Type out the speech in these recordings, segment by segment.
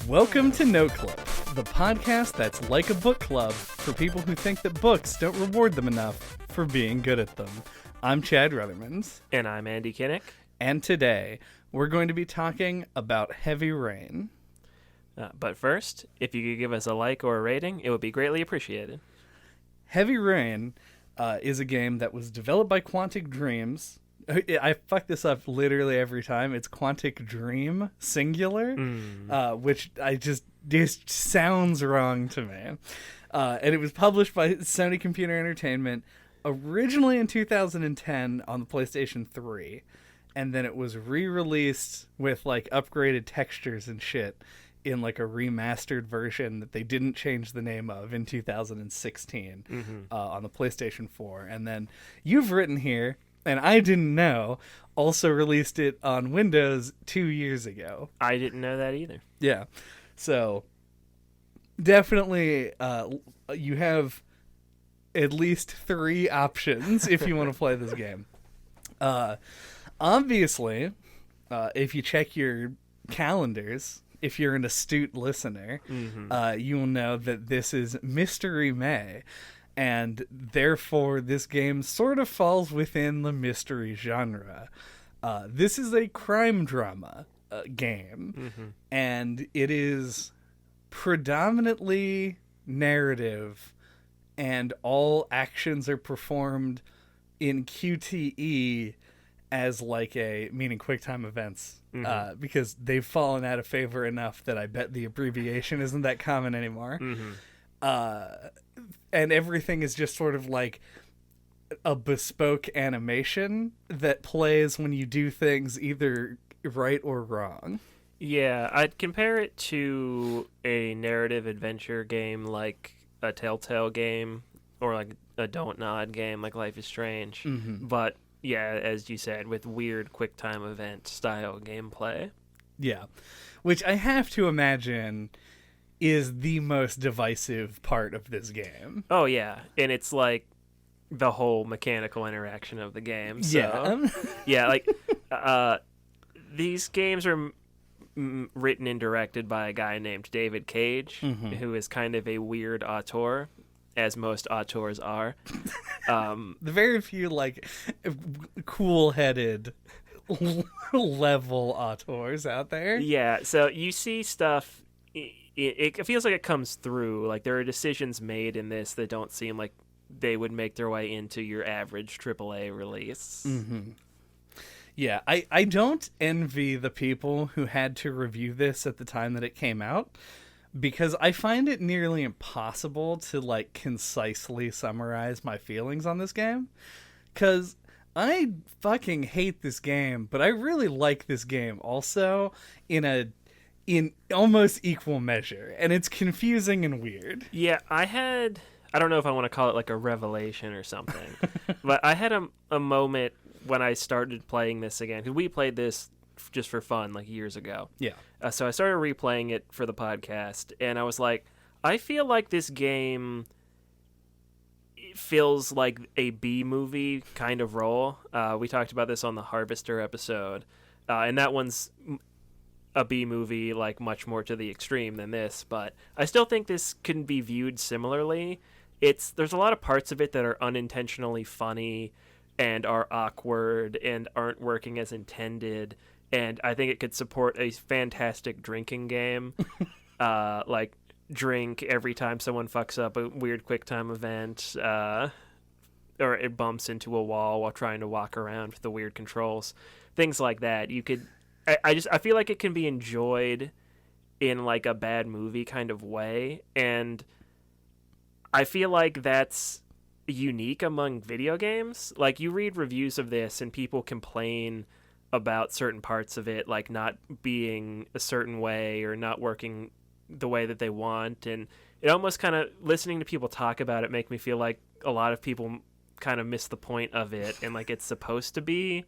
Welcome to Note Club, the podcast that's like a book club for people who think that books don't reward them enough for being good at them. I'm Chad Ruthermans. And I'm Andy Kinnick. And today, we're going to be talking about Heavy Rain. But first, if you could give us a like or a rating, it would be greatly appreciated. Heavy Rain is a game that was developed by Quantic Dreams. I fuck this up literally every time. It's Quantic Dream, singular, which just sounds wrong to me. And it was published by Sony Computer Entertainment originally in 2010 on the PlayStation 3. And then it was re-released with like upgraded textures and shit in like a remastered version that they didn't change the name of in 2016 on the PlayStation 4. And then you've written here, and I didn't know, also released it on Windows 2 years ago. I didn't know that either. Yeah. So definitely you have at least 3 options if you want to play this game. Obviously, if you check your calendars, if you're an astute listener, you will know that this is Mystery May. And therefore, this game sort of falls within the mystery genre. This is a crime drama game, and it is predominantly narrative, and all actions are performed in QTE as like meaning Quicktime events, because they've fallen out of favor enough that I bet the abbreviation isn't that common anymore. And everything is just sort of like a bespoke animation that plays when you do things either right or wrong. Yeah, I'd compare it to a narrative adventure game like a Telltale game or like a Don't Nod game like Life is Strange. But yeah, as you said, with weird QuickTime event style gameplay. Yeah. Which I have to imagine is the most divisive part of this game. Oh, yeah. And it's like the whole mechanical interaction of the game. So, yeah, like these games are written and directed by a guy named David Cage, who is kind of a weird auteur, as most auteurs are. The very few, like, cool-headed level auteurs out there. Yeah, so you see stuff... It feels like it comes through. Like, there are decisions made in this that don't seem like they would make their way into your average AAA release. Yeah, I don't envy the people who had to review this at the time that it came out, because I find it nearly impossible to, like, concisely summarize my feelings on this game. Because I fucking hate this game, but I really like this game also in almost equal measure, and it's confusing and weird. Yeah, I don't know if I want to call it like a revelation or something, but I had a moment when I started playing this again, because we played this just for fun like years ago. Yeah. So I started replaying it for the podcast, and I was like, I feel like this game feels like a B-movie kind of role. We talked about this on the Harvester episode, and that one's a B-movie, like, much more to the extreme than this, but I still think this can be viewed similarly. There's a lot of parts of it that are unintentionally funny and are awkward and aren't working as intended, and I think it could support a fantastic drinking game. Like, drink every time someone fucks up a weird QuickTime event, or it bumps into a wall while trying to walk around with the weird controls. Things like that. You could... I feel like it can be enjoyed in like a bad movie kind of way, and I feel like that's unique among video games. Like, you read reviews of this and people complain about certain parts of it, like not being a certain way or not working the way that they want, and it almost kind of, listening to people talk about it make me feel like a lot of people kind of miss the point of it, and like it's supposed to be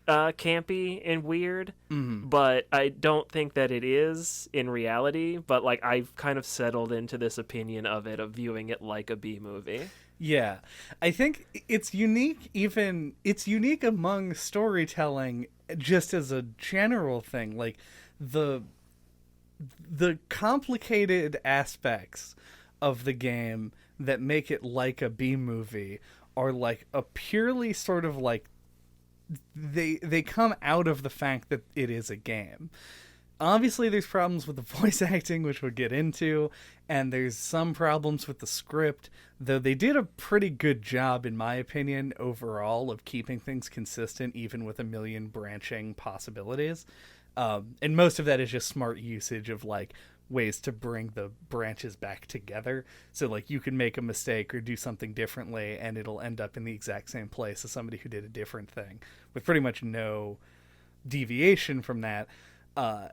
campy and weird, but I don't think that it is in reality. But like, I've kind of settled into this opinion of it, of viewing it like a B movie. Yeah, I think it's unique. It's unique among storytelling, just as a general thing. Like, the the complicated aspects of the game that make it like a B movie are like a purely sort of like they come out of the fact that it is a game. Obviously, there's problems with the voice acting, which we'll get into, and there's some problems with the script, though they did a pretty good job, in my opinion, overall, of keeping things consistent, even with a million branching possibilities. And most of that is just smart usage of, like, ways to bring the branches back together. So, like, you can make a mistake or do something differently, and it'll end up in the exact same place as somebody who did a different thing, with pretty much no deviation from that.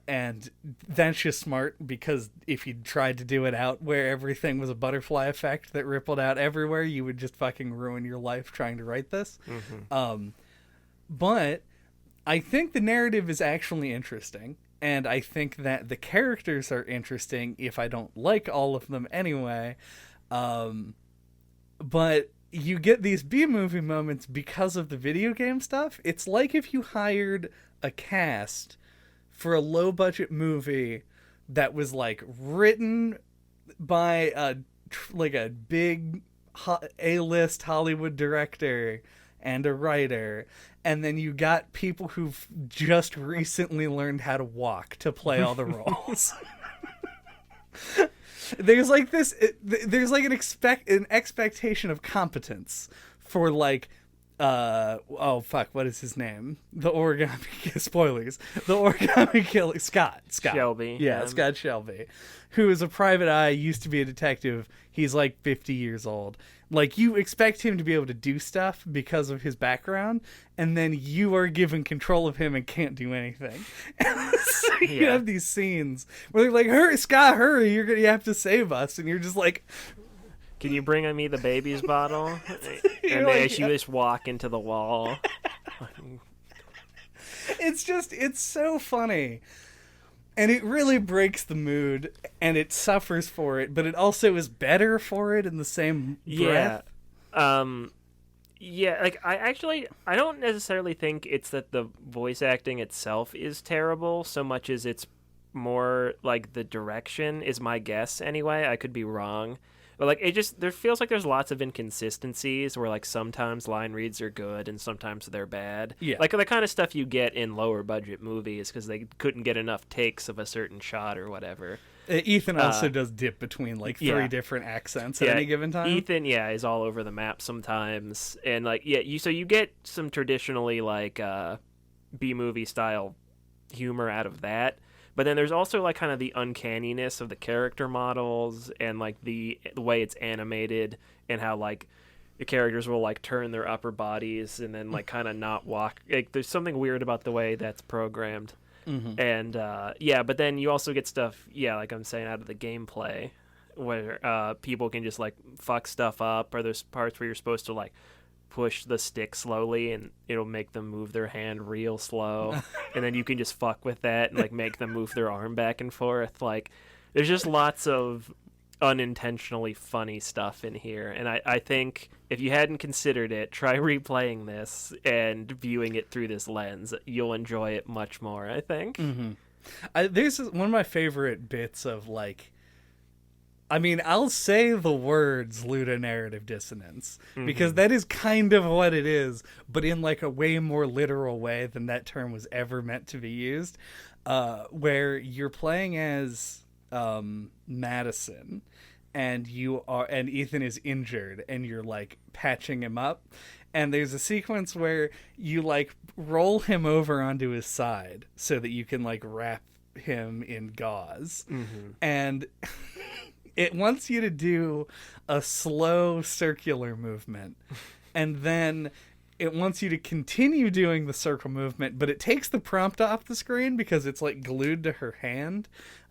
And that's just smart, because if you tried to do it out where everything was a butterfly effect that rippled out everywhere, you would just fucking ruin your life trying to write this. But I think the narrative is actually interesting, and I think that the characters are interesting, if I don't like all of them anyway. But you get these B-movie moments because of the video game stuff. It's like if you hired a cast for a low-budget movie that was, like, written by a big A-list Hollywood director and a writer, and then you got people who've just recently learned how to walk to play all the roles. There's like this. There's like an expectation of competence for, like, what is his name? The origami spoilers. The origami killer, Scott Shelby. Yeah, Scott Shelby, who is a private eye, used to be a detective. He's like 50 years old. Like, you expect him to be able to do stuff because of his background, and then you are given control of him and can't do anything. So you have these scenes where they're like, "Hurry, Scott, hurry! You have to save us," and you're just like, "Can you bring me the baby's bottle?" And then she just walk into the wall. It's so funny. And it really breaks the mood, and it suffers for it, but it also is better for it in the same breath. Like, I don't necessarily think it's that the voice acting itself is terrible, so much as it's more like the direction, is my guess anyway. I could be wrong. But, like, there feels like there's lots of inconsistencies where, like, sometimes line reads are good and sometimes they're bad. Yeah. Like, the kind of stuff you get in lower budget movies because they couldn't get enough takes of a certain shot or whatever. Ethan also does dip between, like, three different accents at any given time. Ethan, is all over the map sometimes. And, like, so you get some traditionally, like, B-movie style humor out of that. But then there's also, like, kind of the uncanniness of the character models and, like, the way it's animated and how, like, the characters will, like, turn their upper bodies and then, like, kind of not walk. Like, there's something weird about the way that's programmed. And, but then you also get stuff, like I'm saying, out of the gameplay where people can just, like, fuck stuff up, or there's parts where you're supposed to, like, push the stick slowly and it'll make them move their hand real slow, and then you can just fuck with that and, like, make them move their arm back and forth. Like, there's just lots of unintentionally funny stuff in here, and I think if you hadn't considered it, try replaying this and viewing it through this lens. You'll enjoy it much more, I think. This is one of my favorite bits of, like, I mean, I'll say the words ludonarrative dissonance, because that is kind of what it is, but in, like, a way more literal way than that term was ever meant to be used, where you're playing as Madison, and Ethan is injured, and you're, like, patching him up, and there's a sequence where you, like, roll him over onto his side so that you can, like, wrap him in gauze, and it wants you to do a slow circular movement, and then it wants you to continue doing the circle movement, but it takes the prompt off the screen because it's, like, glued to her hand.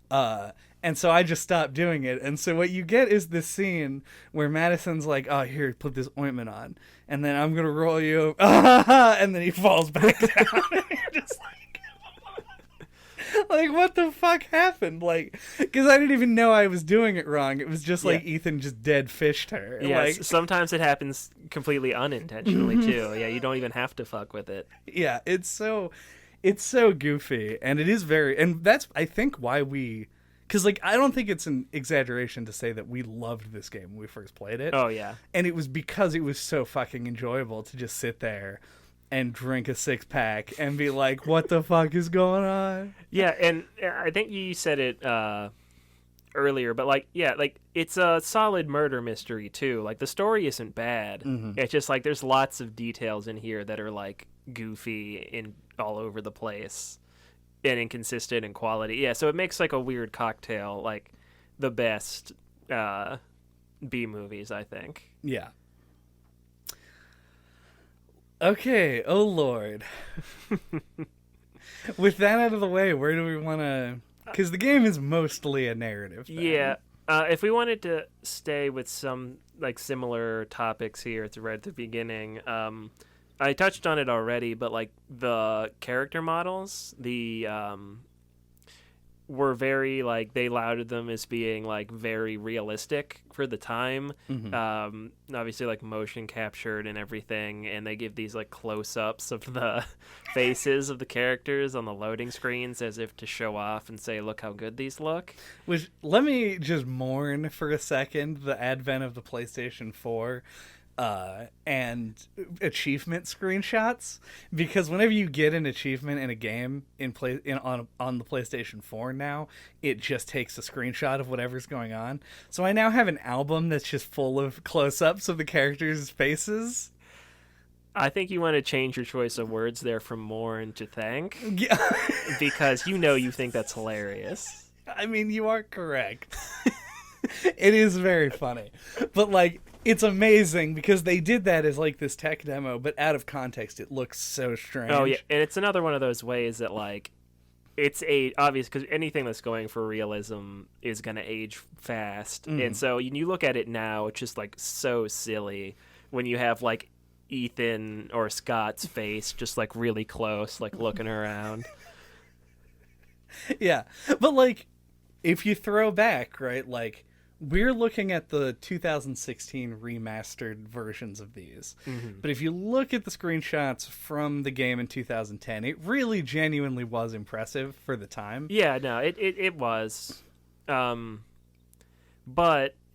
And so I just stopped doing it. And so what you get is this scene where Madison's like, "Oh, here, put this ointment on, and then I'm going to roll you over." And then he falls back down. You're just like, what the fuck happened? Like, because I didn't even know I was doing it wrong. It was just like Ethan just dead fished her. Yeah, like, sometimes it happens completely unintentionally too. Yeah, you don't even have to fuck with it. Yeah, it's so goofy, and it is and that's, I think, why we Because, like, I don't think it's an exaggeration to say that we loved this game when we first played it. Oh, yeah. And it was because it was so fucking enjoyable to just sit there and drink a 6-pack and be like, what the fuck is going on? Yeah, and I think you said it earlier, but, like, yeah, like, it's a solid murder mystery, too. Like, the story isn't bad. Mm-hmm. It's just, like, there's lots of details in here that are, like, goofy and all over the place. And inconsistent in quality. Yeah, so it makes like a weird cocktail, like the best B movies, I think. Yeah. Okay, oh Lord. With that out of the way, where do we want to... Because the game is mostly a narrative thing. Yeah. If we wanted to stay with some like similar topics here right at the beginning, I touched on it already, but like the character models, were very like they lauded them as being like very realistic for the time. Mm-hmm. Obviously like motion captured and everything, and they give these like close-ups of the faces of the characters on the loading screens as if to show off and say, look how good these look. Which, let me just mourn for a second the advent of the PlayStation 4 and achievement screenshots, because whenever you get an achievement in a game on the PlayStation 4 now, it just takes a screenshot of whatever's going on. So I now have an album that's just full of close-ups of the characters' faces. I think you want to change your choice of words there from mourn to thank. Yeah. Because you think that's hilarious. I mean, you are correct. It is very funny. But, like, it's amazing because they did that as, like, this tech demo, but out of context, it looks so strange. Oh, yeah. And it's another one of those ways that, like, it's obvious because anything that's going for realism is going to age fast. Mm. And so you look at it now, it's just, like, so silly when you have, like, Ethan or Scott's face just, like, really close, like, looking around. Yeah. But, like, if you throw back, right, like, we're looking at the 2016 remastered versions of these. Mm-hmm. But if you look at the screenshots from the game in 2010, it really genuinely was impressive for the time. Yeah, no, it was. But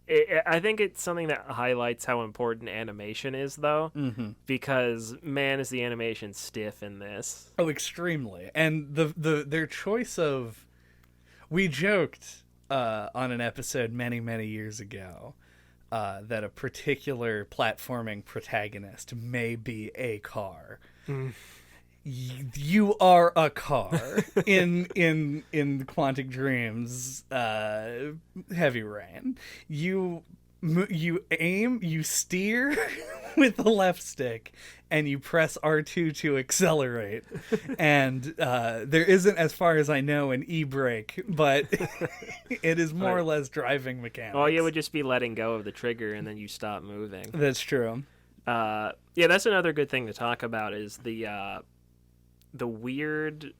I think it's something that highlights how important animation is, though. Mm-hmm. Because, man, is the animation stiff in this. Oh, extremely. And their choice of... We joked... on an episode many years ago that a particular platforming protagonist may be a car. Mm. You are a car in Quantic Dream's Heavy Rain. You aim, you steer with the left stick, and you press R2 to accelerate. And there isn't, as far as I know, an e-brake, but it is more or less driving mechanics. Well, it would just be letting go of the trigger, and then you stop moving. That's true. Yeah, that's another good thing to talk about is the weird...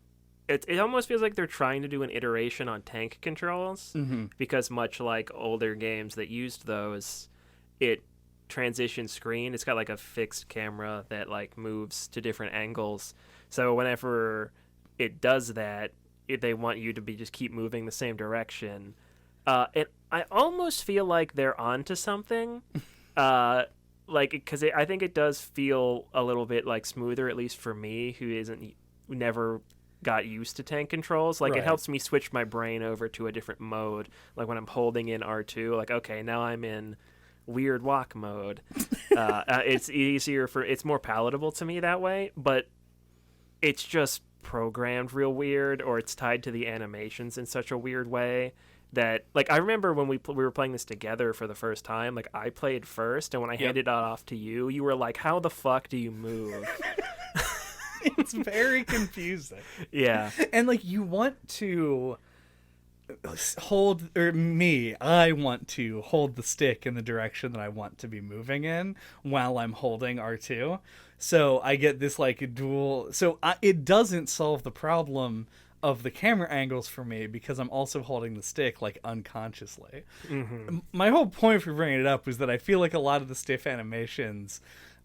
It almost feels like they're trying to do an iteration on tank controls, Mm-hmm. because much like older games that used those, it transitions screen. It's got like a fixed camera that like moves to different angles. So whenever it does that, they want you to just keep moving the same direction. And I almost feel like they're onto something. Like, because I think it does feel a little bit like smoother, at least for me, who never got used to tank controls. Like, Right. It helps me switch my brain over to a different mode. Like when I'm holding in R2, like, okay, now I'm in weird walk mode. It's more palatable to me that way, but it's just programmed real weird, or it's tied to the animations in such a weird way that, like, I remember when we were playing this together for the first time, like, I played first, and when I handed it off to you, you were like, how the fuck do you move? It's very confusing. Yeah. And, like, you want to I want to hold the stick in the direction that I want to be moving in while I'm holding R2. So I get this, like, dual... So it doesn't solve the problem of the camera angles for me because I'm also holding the stick, like, unconsciously. Mm-hmm. My whole point for bringing it up was that I feel like a lot of the stiff animations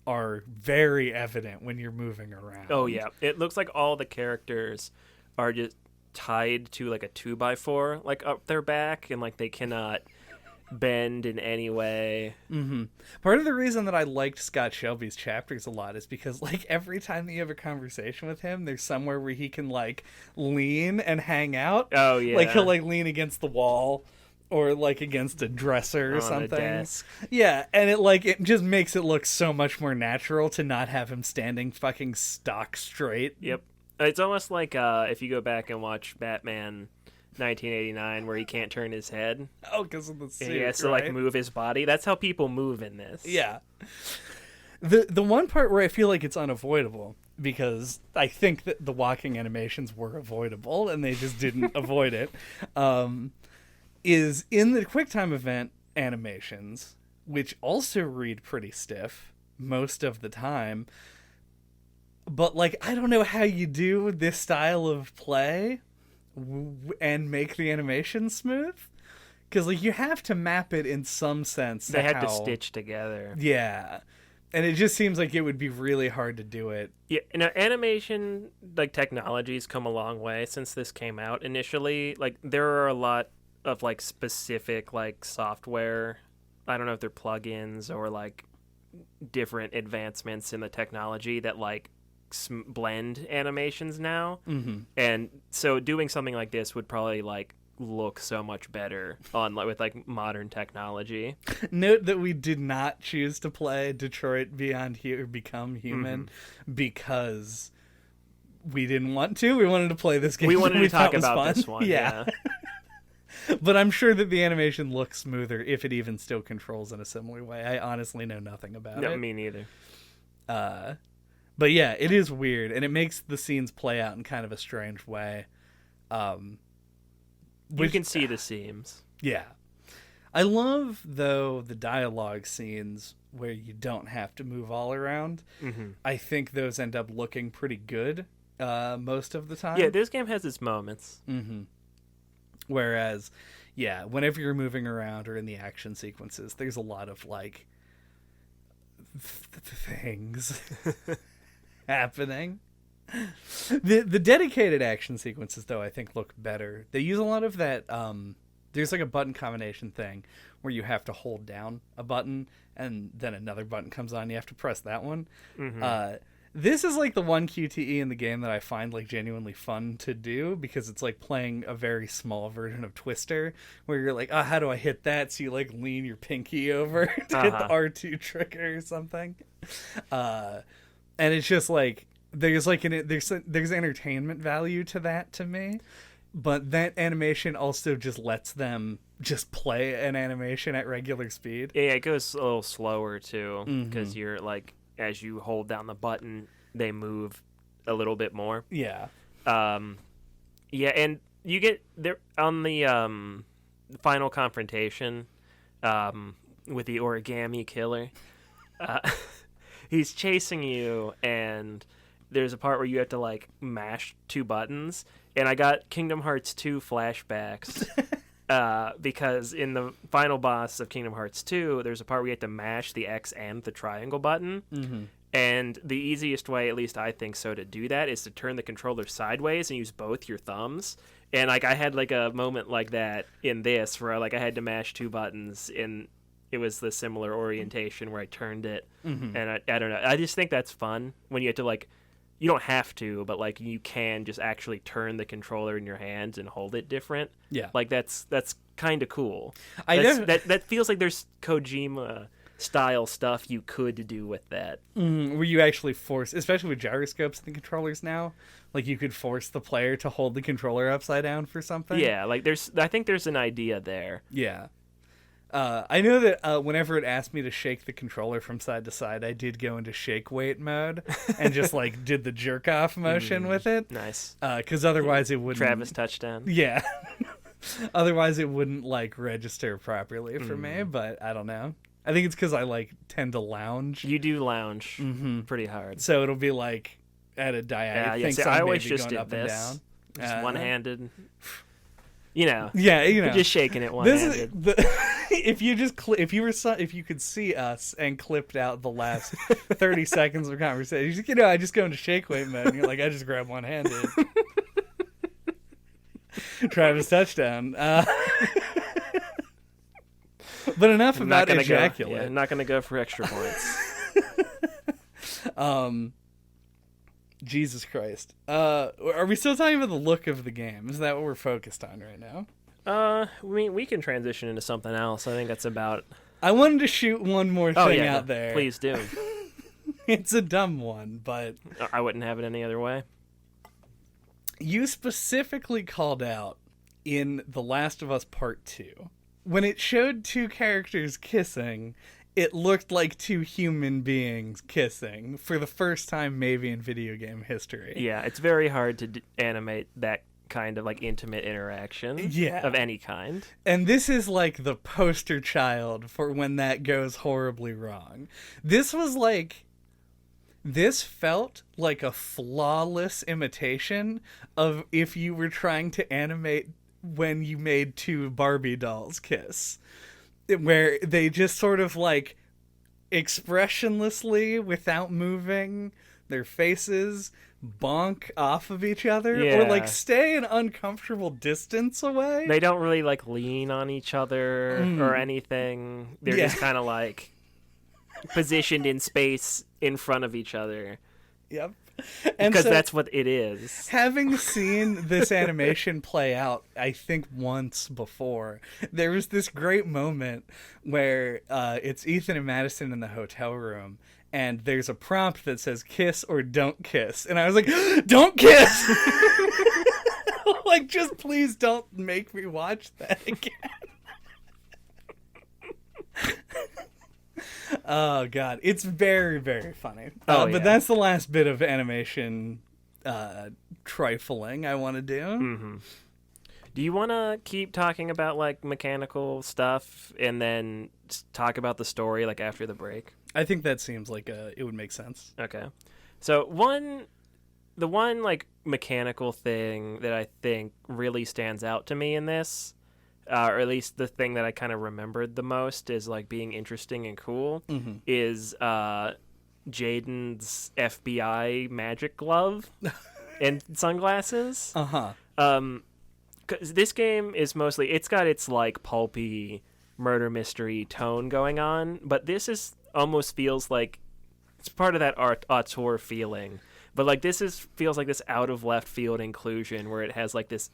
are very evident when you're moving around. Oh, yeah. It looks like all the characters are just tied to like a 2x4 like up their back, and like they cannot bend in any way. Part of the reason that I liked Scott Shelby's chapters a lot is because like every time that you have a conversation with him, there's somewhere where he can like lean and hang out. Oh yeah, like he'll like lean against the wall or like against a dresser or something. A desk. Yeah, and it just makes it look so much more natural to not have him standing fucking stock straight. Yep. It's almost like if you go back and watch Batman 1989, where he can't turn his head. Oh, because of the suit, he has to like move his body. That's how people move in this. Yeah. The one part where I feel like it's unavoidable, because I think that the walking animations were avoidable and they just didn't avoid it, is in the Quicktime event animations, which also read pretty stiff most of the time. But like, I don't know how you do this style of play and make the animation smooth, because like you have to map it in some sense. They had to stitch together. Yeah, and it just seems like it would be really hard to do it. Yeah, animation like technology's come a long way since this came out initially. Like there are a lot of like specific like software. I don't know if they're plugins or like different advancements in the technology that like blend animations now, and so doing something like this would probably like look so much better on with like modern technology. Note that we did not choose to play Detroit Become Human because we didn't want to. We wanted to play this game. We wanted to talk about fun. this one. Yeah. But I'm sure that the animation looks smoother if it even still controls in a similar way. I honestly know nothing about it. No, me neither. But yeah, it is weird, and it makes the scenes play out in kind of a strange way. You can see the seams. Yeah. I love, though, the dialogue scenes where you don't have to move all around. I think those end up looking pretty good most of the time. Yeah, this game has its moments. Whereas, yeah, whenever you're moving around or in the action sequences, there's a lot of, like, things happening. The dedicated action sequences, though, I think look better. They use a lot of that. There's like a button combination thing where you have to hold down a button and then another button comes on. You have to press that one. This is like the one QTE in the game that I find like genuinely fun to do, because it's like playing a very small version of Twister where you're like, oh, how do I hit that? So you like lean your pinky over to hit the R2 trigger or something. And it's just like there's entertainment value to that to me, but that animation also just lets them just play an animation at regular speed. Yeah, it goes a little slower too, because you're like, as you hold down the button, they move a little bit more. Yeah. Yeah, and you get there on the final confrontation with the origami killer. He's chasing you, and there's a part where you have to like mash two buttons, and I got Kingdom Hearts 2 flashbacks because in the final boss of Kingdom Hearts 2, there's a part where you have to mash the X and the triangle button, and the easiest way, at least I think so, to do that is to turn the controller sideways and use both your thumbs. And like I had like a moment like that in this where like I had to mash two buttons in. It was the similar orientation where I turned it, and I don't know. I just think that's fun when you have to like, you don't have to, but like you can just actually turn the controller in your hands and hold it different. Yeah, like that's kind of cool. That feels like there's Kojima style stuff you could do with that. Where you actually force, especially with gyroscopes in the controllers now, like you could force the player to hold the controller upside down for something. Yeah, like I think there's an idea there. Yeah. I know that whenever it asked me to shake the controller from side to side, I did go into shake weight mode and just like did the jerk off motion with it. Nice. Because otherwise it wouldn't. Travis touchdown. Yeah. Otherwise it wouldn't like register properly for me, but I don't know. I think it's because I like tend to lounge. You do lounge pretty hard. So it'll be like at a diagonal. Yeah, I always just did this. Just one-handed. You know, you're just shaking it one-handed. If you could see us and clipped out the last 30 seconds of conversation, I just go into shake weight mode, and you're like, I just grab one-handed. Travis touchdown. But enough about ejaculate. I'm not going to go for extra points. Jesus Christ. Are we still talking about the look of the game? Is that what we're focused on right now? We can transition into something else. I think that's about... I wanted to shoot one more thing out there. Please do. It's a dumb one, but... I wouldn't have it any other way. You specifically called out in The Last of Us Part 2. When it showed two characters kissing, it looked like two human beings kissing for the first time maybe in video game history. Yeah, it's very hard to animate that kind of like intimate interaction of any kind. And this is like the poster child for when that goes horribly wrong. This felt like a flawless imitation of if you were trying to animate when you made two Barbie dolls kiss, where they just sort of like expressionlessly, without moving their faces, bonk off of each other or like stay an uncomfortable distance away. They don't really like lean on each other or anything. They're just kind of like positioned in space in front of each other. Yep. Because so, that's what it is. Having seen this animation play out, I think once before, there was this great moment where it's Ethan and Madison in the hotel room, and there's a prompt that says kiss or don't kiss. And I was like, don't kiss! Like, just please don't make me watch that again. Oh god, it's very, very funny. But that's the last bit of animation trifling I want to do. Mm-hmm. Do you want to keep talking about like mechanical stuff and then talk about the story like after the break? I think that seems like it would make sense. Okay, so the one like mechanical thing that I think really stands out to me in this. Or at least the thing that I kind of remembered the most is like being interesting and cool is Jaden's FBI magic glove and sunglasses. 'Cause this game is mostly, it's got its like pulpy murder mystery tone going on, but this is almost feels like it's part of that auteur feeling. But like feels like this out of left field inclusion where it has like this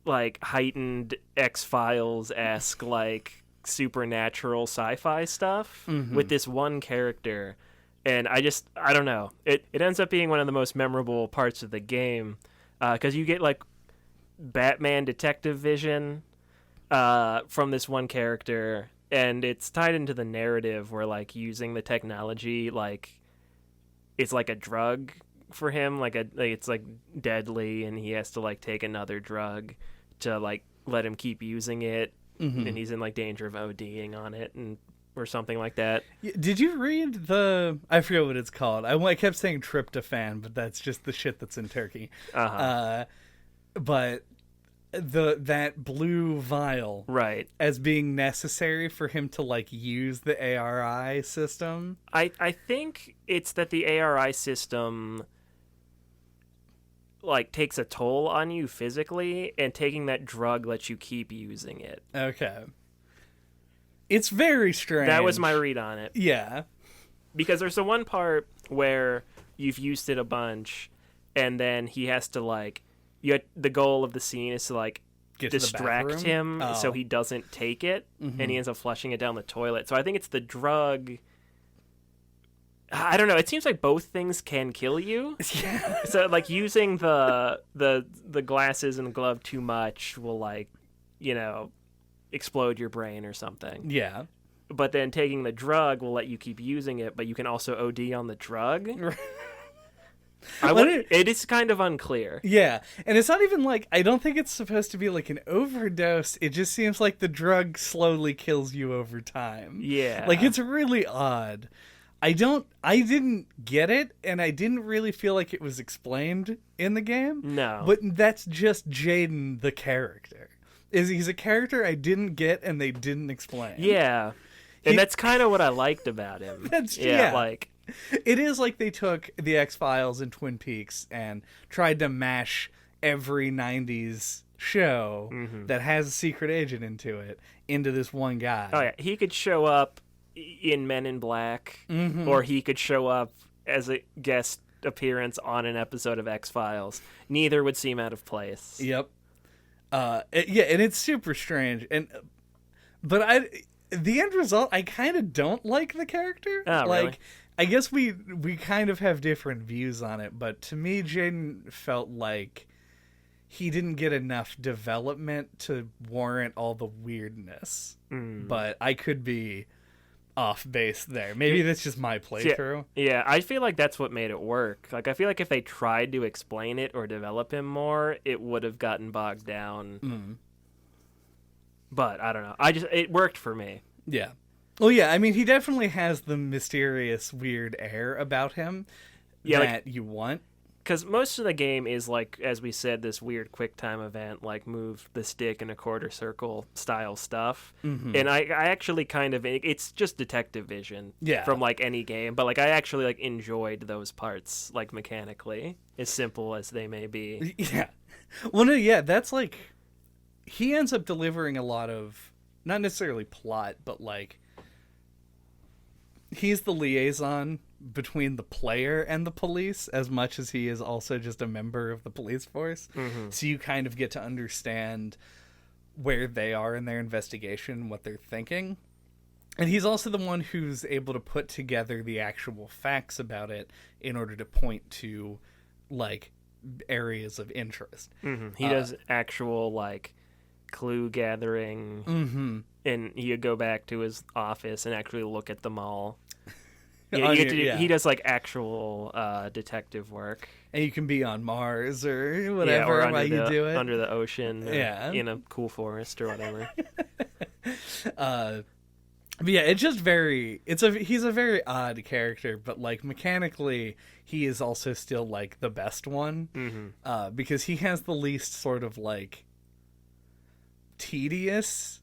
like heightened X-Files-esque like supernatural sci-fi stuff with this one character, and I don't know, it ends up being one of the most memorable parts of the game because you get like Batman detective vision from this one character, and it's tied into the narrative where like using the technology like it's like a drug for him, like it's like deadly, and he has to like take another drug to like let him keep using it, and he's in like danger of ODing on it or something like that. Did you read I forget what it's called. I kept saying tryptophan, but that's just the shit that's in Turkey. But that blue vial, right, as being necessary for him to like use the ARI system. I think it's that the ARI system like takes a toll on you physically, and taking that drug lets you keep using it. Okay. It's very strange. That was my read on it. Yeah. Because there's the one part where you've used it a bunch, and then he has to like the goal of the scene is to like distract him so he doesn't take it, and he ends up flushing it down the toilet. So I think it's the drug. I don't know. It seems like both things can kill you. Yeah. So like using the glasses and the glove too much will like, explode your brain or something. Yeah. But then taking the drug will let you keep using it, but you can also OD on the drug. It is kind of unclear. Yeah. And it's not even like, I don't think it's supposed to be like an overdose. It just seems like the drug slowly kills you over time. Yeah. Like it's really odd. I didn't get it, and I didn't really feel like it was explained in the game. No. But that's just Jaden, the character. He's a character I didn't get, and they didn't explain. Yeah. And that's kind of what I liked about him. Like... It is like they took the X-Files and Twin Peaks and tried to mash every 90s show Mm-hmm. that has a secret agent into this one guy. Oh yeah, he could show up in Men in Black, Mm-hmm. or he could show up as a guest appearance on an episode of X-Files. Neither would seem out of place. Yep. Yeah, and it's super strange. But the end result, I kind of don't like the character. Oh, like, really? I guess we kind of have different views on it, but to me, Jaden felt like he didn't get enough development to warrant all the weirdness. But I could be off base there. Maybe that's just my playthrough. Yeah, I feel like that's what made it work. Like, I feel like if they tried to explain it or develop him more, it would have gotten bogged down. But I don't know. It worked for me. Yeah. Well, yeah, I mean, he definitely has the mysterious, weird air about him that you want. Because most of the game is, like, as we said, this weird QuickTime event, like, move the stick in a quarter circle style stuff. Mm-hmm. And I actually kind of, it's just detective vision from, like, any game. But, like, I actually, like, enjoyed those parts, like, mechanically, as simple as they may be. Yeah. Well, no, yeah, that's, like, he ends up delivering a lot of, not necessarily plot, but, like, he's the liaison between the player and the police as much as he is also just a member of the police force. Mm-hmm. So you kind of get to understand where they are in their investigation, what they're thinking. And he's also the one who's able to put together the actual facts about it in order to point to, like, areas of interest. Mm-hmm. He does actual, like, clue gathering. Mm-hmm. And he'd go back to his office and actually look at them all. Yeah, he does, like, actual detective work. And you can be on Mars or whatever while you do it. Under the ocean. In a cool forest or whatever. But yeah, it's just he's a very odd character, but, like, mechanically, he is also still, like, the best one. Mm-hmm. Because he has the least sort of, like, tedious,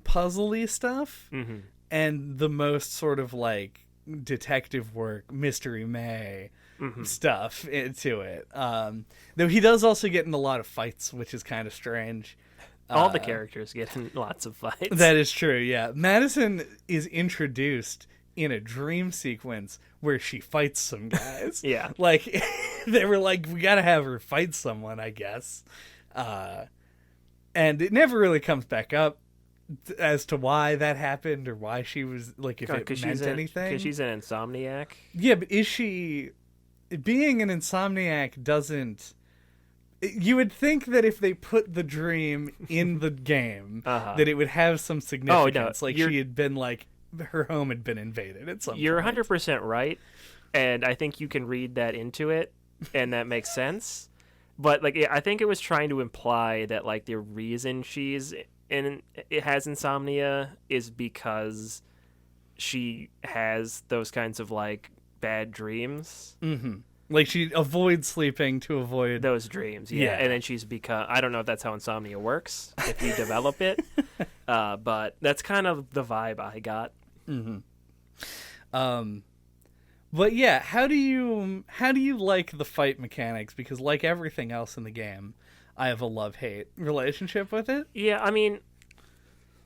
puzzly stuff. Mm-hmm. And the most sort of, like, detective work, Mystery May stuff into it. Though he does also get in a lot of fights, which is kind of strange. All the characters get in lots of fights. That is true, yeah. Madison is introduced in a dream sequence where she fights some guys. Yeah. Like, they were like, we gotta have her fight someone, I guess. And it never really comes back up as to why that happened or why she was, like, if it meant anything. Because she's an insomniac. Yeah, but is she... Being an insomniac doesn't... You would think that if they put the dream in the game, that it would have some significance. Oh, no, like, she had been, like... Her home had been invaded at some point. You're 100% right, and I think you can read that into it, and that makes sense. But, like, I think it was trying to imply that, like, the reason it has insomnia is because she has those kinds of, like, bad dreams. Mm-hmm. Like, she avoids sleeping to avoid those dreams. Yeah. And then she's become, I don't know if that's how insomnia works, if you develop it. But that's kind of the vibe I got. Mm-hmm. But yeah, how do you like the fight mechanics? Because, like everything else in the game, I have a love-hate relationship with it. Yeah, I mean,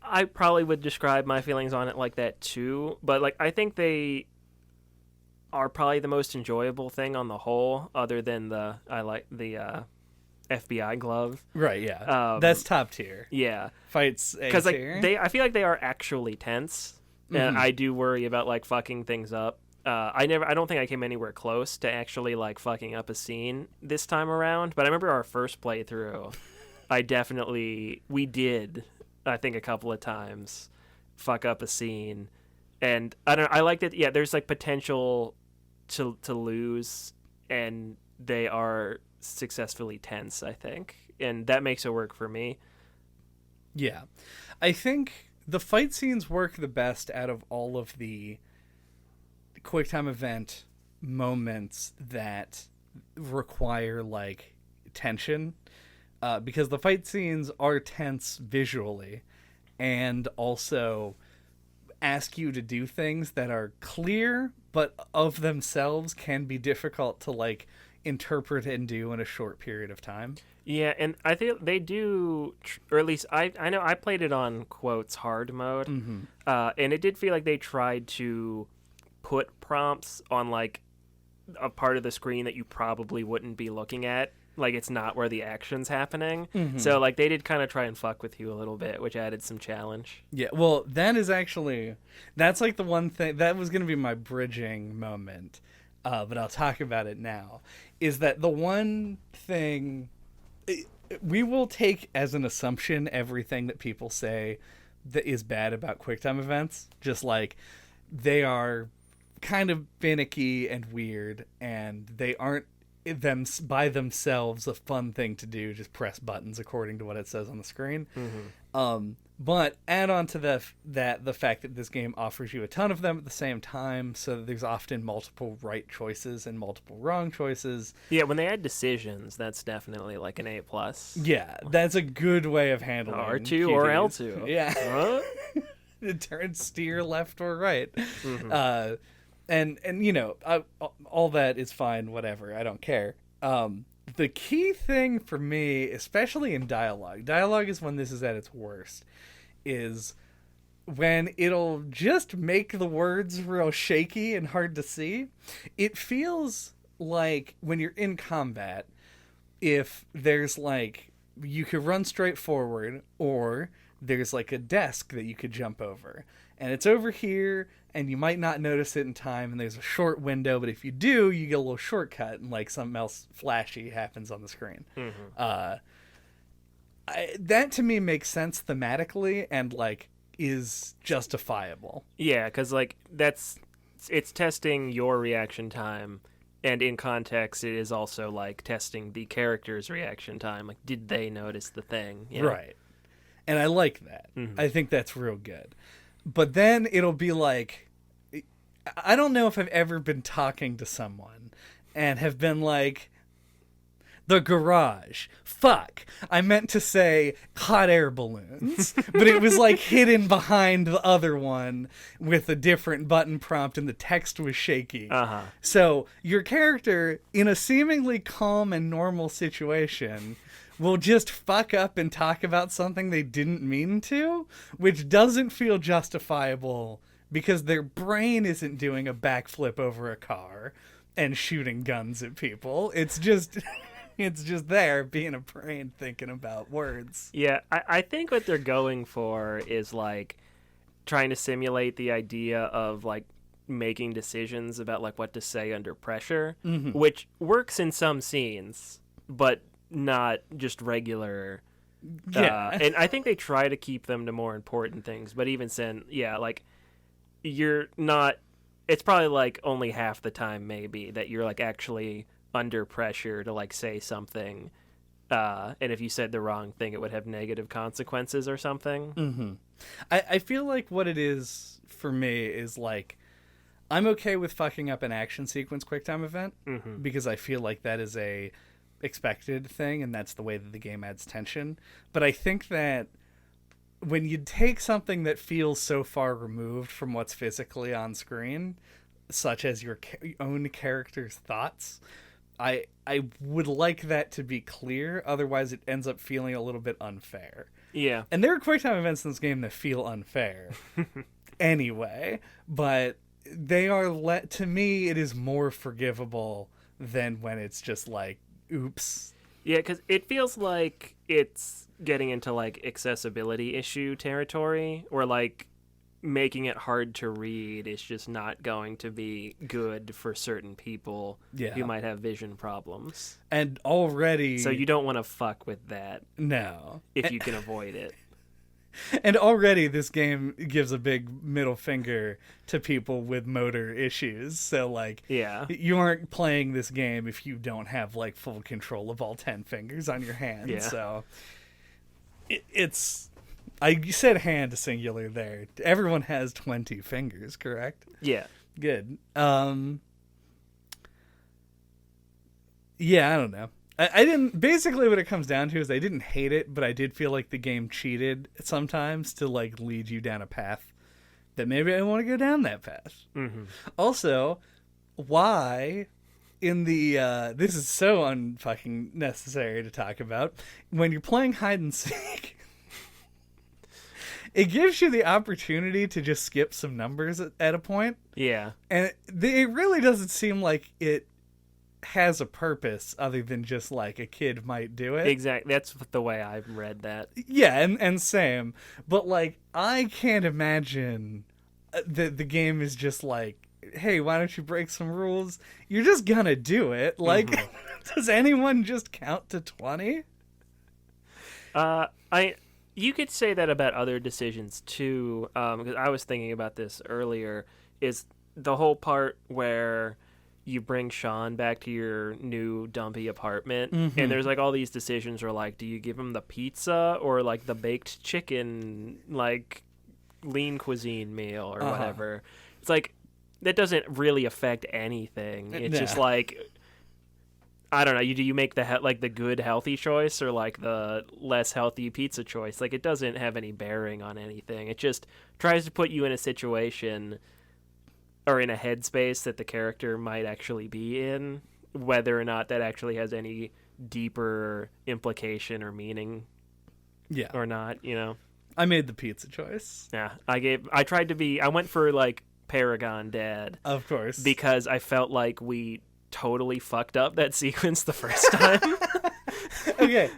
I probably would describe my feelings on it like that too, but, like, I think they are probably the most enjoyable thing on the whole, other than the FBI glove. Right, yeah. That's top tier. Yeah. Fights A because, like, tier. I feel like they are actually tense, and I do worry about, like, fucking things up. I don't think I came anywhere close to actually, like, fucking up a scene this time around, but I remember our first playthrough, we did, I think, a couple of times fuck up a scene, and I liked it. Yeah, there's, like, potential to lose, and they are successfully tense, I think, and that makes it work for me. Yeah, I think the fight scenes work the best out of all of the QuickTime event moments that require, like, tension, because the fight scenes are tense visually and also ask you to do things that are clear but of themselves can be difficult to, like, interpret and do in a short period of time. Yeah, and I think they do, or at least I know I played it on quotes hard mode, and it did feel like they tried to put prompts on like a part of the screen that you probably wouldn't be looking at. Like it's not where the action's happening. So like they did kind of try and fuck with you a little bit, which added some challenge. Yeah, well, that's like the one thing that was going to be my bridging moment, but I'll talk about it now. Is that the one thing we will take as an assumption everything that people say that is bad about QuickTime events, just like they are kind of finicky and weird, and they aren't them by themselves a fun thing to do, just press buttons according to what it says on the screen. But add on to the fact that this game offers you a ton of them at the same time, so that there's often multiple right choices and multiple wrong choices. Yeah, when they add decisions, that's definitely like an A+. Yeah, that's a good way of handling R2 QTEs. or L2. Yeah. Huh? Turn steer left or right. And you know, all that is fine, whatever, I don't care. The key thing for me, especially in dialogue is when this is at its worst, is when it'll just make the words real shaky and hard to see. It feels like when you're in combat, if there's like, you could run straight forward, or there's like a desk that you could jump over, and it's over here, and you might not notice it in time, and there's a short window, but if you do, you get a little shortcut, and like something else flashy happens on the screen. That to me makes sense thematically and like is justifiable. Yeah, because like it's testing your reaction time, and in context, it is also like testing the character's reaction time. Like, did they notice the thing? You know? Right. And I like that. I think that's real good. But then it'll be like, I don't know if I've ever been talking to someone and have been like, the garage. Fuck. I meant to say hot air balloons. But it was like hidden behind the other one with a different button prompt, and the text was shaky. So your character, in a seemingly calm and normal situation, will just fuck up and talk about something they didn't mean to, which doesn't feel justifiable because their brain isn't doing a backflip over a car and shooting guns at people. It's just it's just there being a brain thinking about words. Yeah, I think what they're going for is like trying to simulate the idea of like making decisions about like what to say under pressure, which works in some scenes, but not just regular. And I think they try to keep them to more important things, but even then, yeah, like you're not, it's probably like only half the time maybe that you're like actually under pressure to like say something, and if you said the wrong thing it would have negative consequences or something. I feel like what it is for me is like, I'm okay with fucking up an action sequence QuickTime event because I feel like that is a expected thing, and that's the way that the game adds tension. But I think that when you take something that feels so far removed from what's physically on screen, such as your own character's thoughts, I would like that to be clear, otherwise it ends up feeling a little bit unfair. Yeah. And there are QuickTime events in this game that feel unfair anyway, but they are, to me, it is more forgivable than when it's just like, oops. Yeah, because it feels like it's getting into like accessibility issue territory, or like making it hard to read is just not going to be good for certain people who might have vision problems. And already, so you don't want to fuck with that. No, if you can avoid it. And already this game gives a big middle finger to people with motor issues. So, like, you aren't playing this game if you don't have, like, full control of all 10 fingers on your hand. Yeah. So, it's... I said hand singular there. Everyone has 20 fingers, correct? Yeah. Good. Yeah, I don't know. I didn't, basically what it comes down to is I didn't hate it, but I did feel like the game cheated sometimes to like lead you down a path that maybe I want to go down that path. Also, why in the this is so unfucking necessary to talk about. When you're playing hide and seek, it gives you the opportunity to just skip some numbers at a point. Yeah. And it really doesn't seem like it has a purpose other than just like a kid might do it. Exactly. That's the way I've read that. Yeah, and same. But like, I can't imagine that the game is just like, hey, why don't you break some rules? You're just gonna do it. Like, does anyone just count to 20? You could say that about other decisions too, because I was thinking about this earlier, is the whole part where you bring Sean back to your new dumpy apartment, and there's like all these decisions where like, do you give him the pizza or like the baked chicken, like lean cuisine meal or whatever? It's like, that doesn't really affect anything. It's just like, I don't know. Do you make the good healthy choice or like the less healthy pizza choice? Like, it doesn't have any bearing on anything. It just tries to put you in a situation or in a headspace that the character might actually be in, whether or not that actually has any deeper implication or meaning. Yeah. Or not, you know. I made the pizza choice. Yeah. I went for like Paragon Dad. Of course. Because I felt like we totally fucked up that sequence the first time. Okay.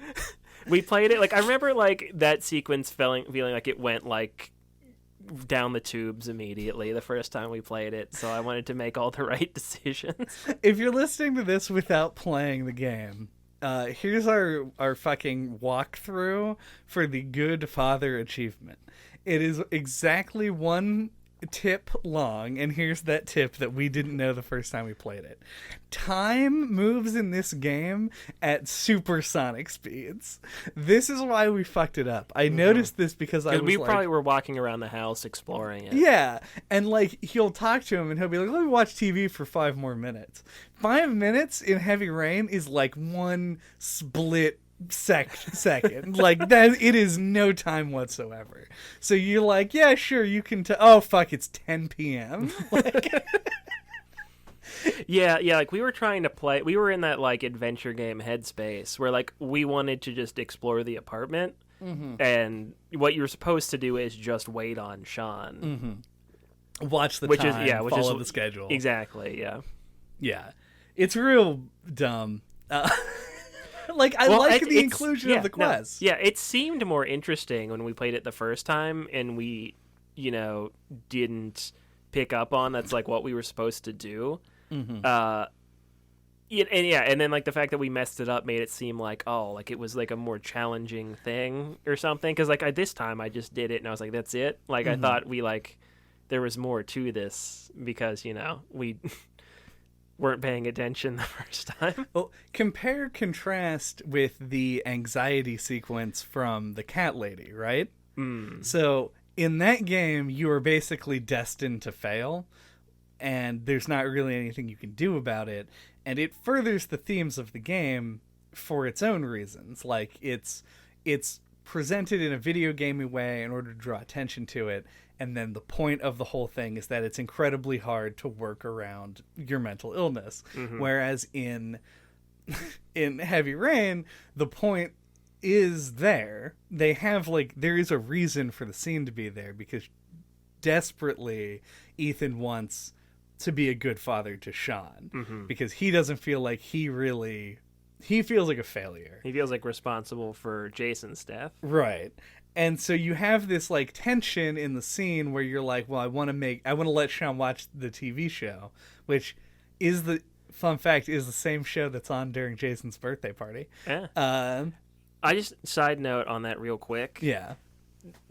We played it, like, I remember, like, that sequence feeling like it went, like, down the tubes immediately the first time we played it, so I wanted to make all the right decisions. If you're listening to this without playing the game, here's our fucking walkthrough for the Good Father achievement. It is exactly one tip long, and here's that tip that we didn't know the first time we played it. Time moves in this game at supersonic speeds. This is why we fucked it up. I noticed this because we probably were walking around the house exploring it. Yeah, and like, he'll talk to him and he'll be like, let me watch TV for 5 more minutes. 5 minutes in Heavy Rain is like one split second. Like, that, it is no time whatsoever. So you're like, yeah, sure, you can oh fuck, it's 10 p.m. Like, yeah, like, we were trying to play, we were in that like adventure game headspace where like we wanted to just explore the apartment, and what you're supposed to do is just wait on Sean, watch the time, follow the schedule. Exactly. Yeah, it's real dumb. Like, I like the inclusion of the quest. No, yeah, it seemed more interesting when we played it the first time, and we, didn't pick up on that's like what we were supposed to do. And then like the fact that we messed it up made it seem like, oh, like it was like a more challenging thing or something. Because like this time I just did it and I was like, that's it. Like I thought there was more to this because we weren't paying attention the first time. Well, compare contrast with the anxiety sequence from the cat lady, right? So in that game, you are basically destined to fail, and there's not really anything you can do about it. And it furthers the themes of the game for its own reasons. Like, it's presented in a video gamey way in order to draw attention to it. And then the point of the whole thing is that it's incredibly hard to work around your mental illness. Whereas in Heavy Rain, the point is there. They have there is a reason for the scene to be there because desperately Ethan wants to be a good father to Sean because he doesn't feel like he feels like a failure. He feels like responsible for Jason's death. Right. And so you have this tension in the scene where you're like, well, I want to let Sean watch the TV show, which is fun fact is the same show that's on during Jason's birthday party. Yeah. I just side note on that real quick. Yeah.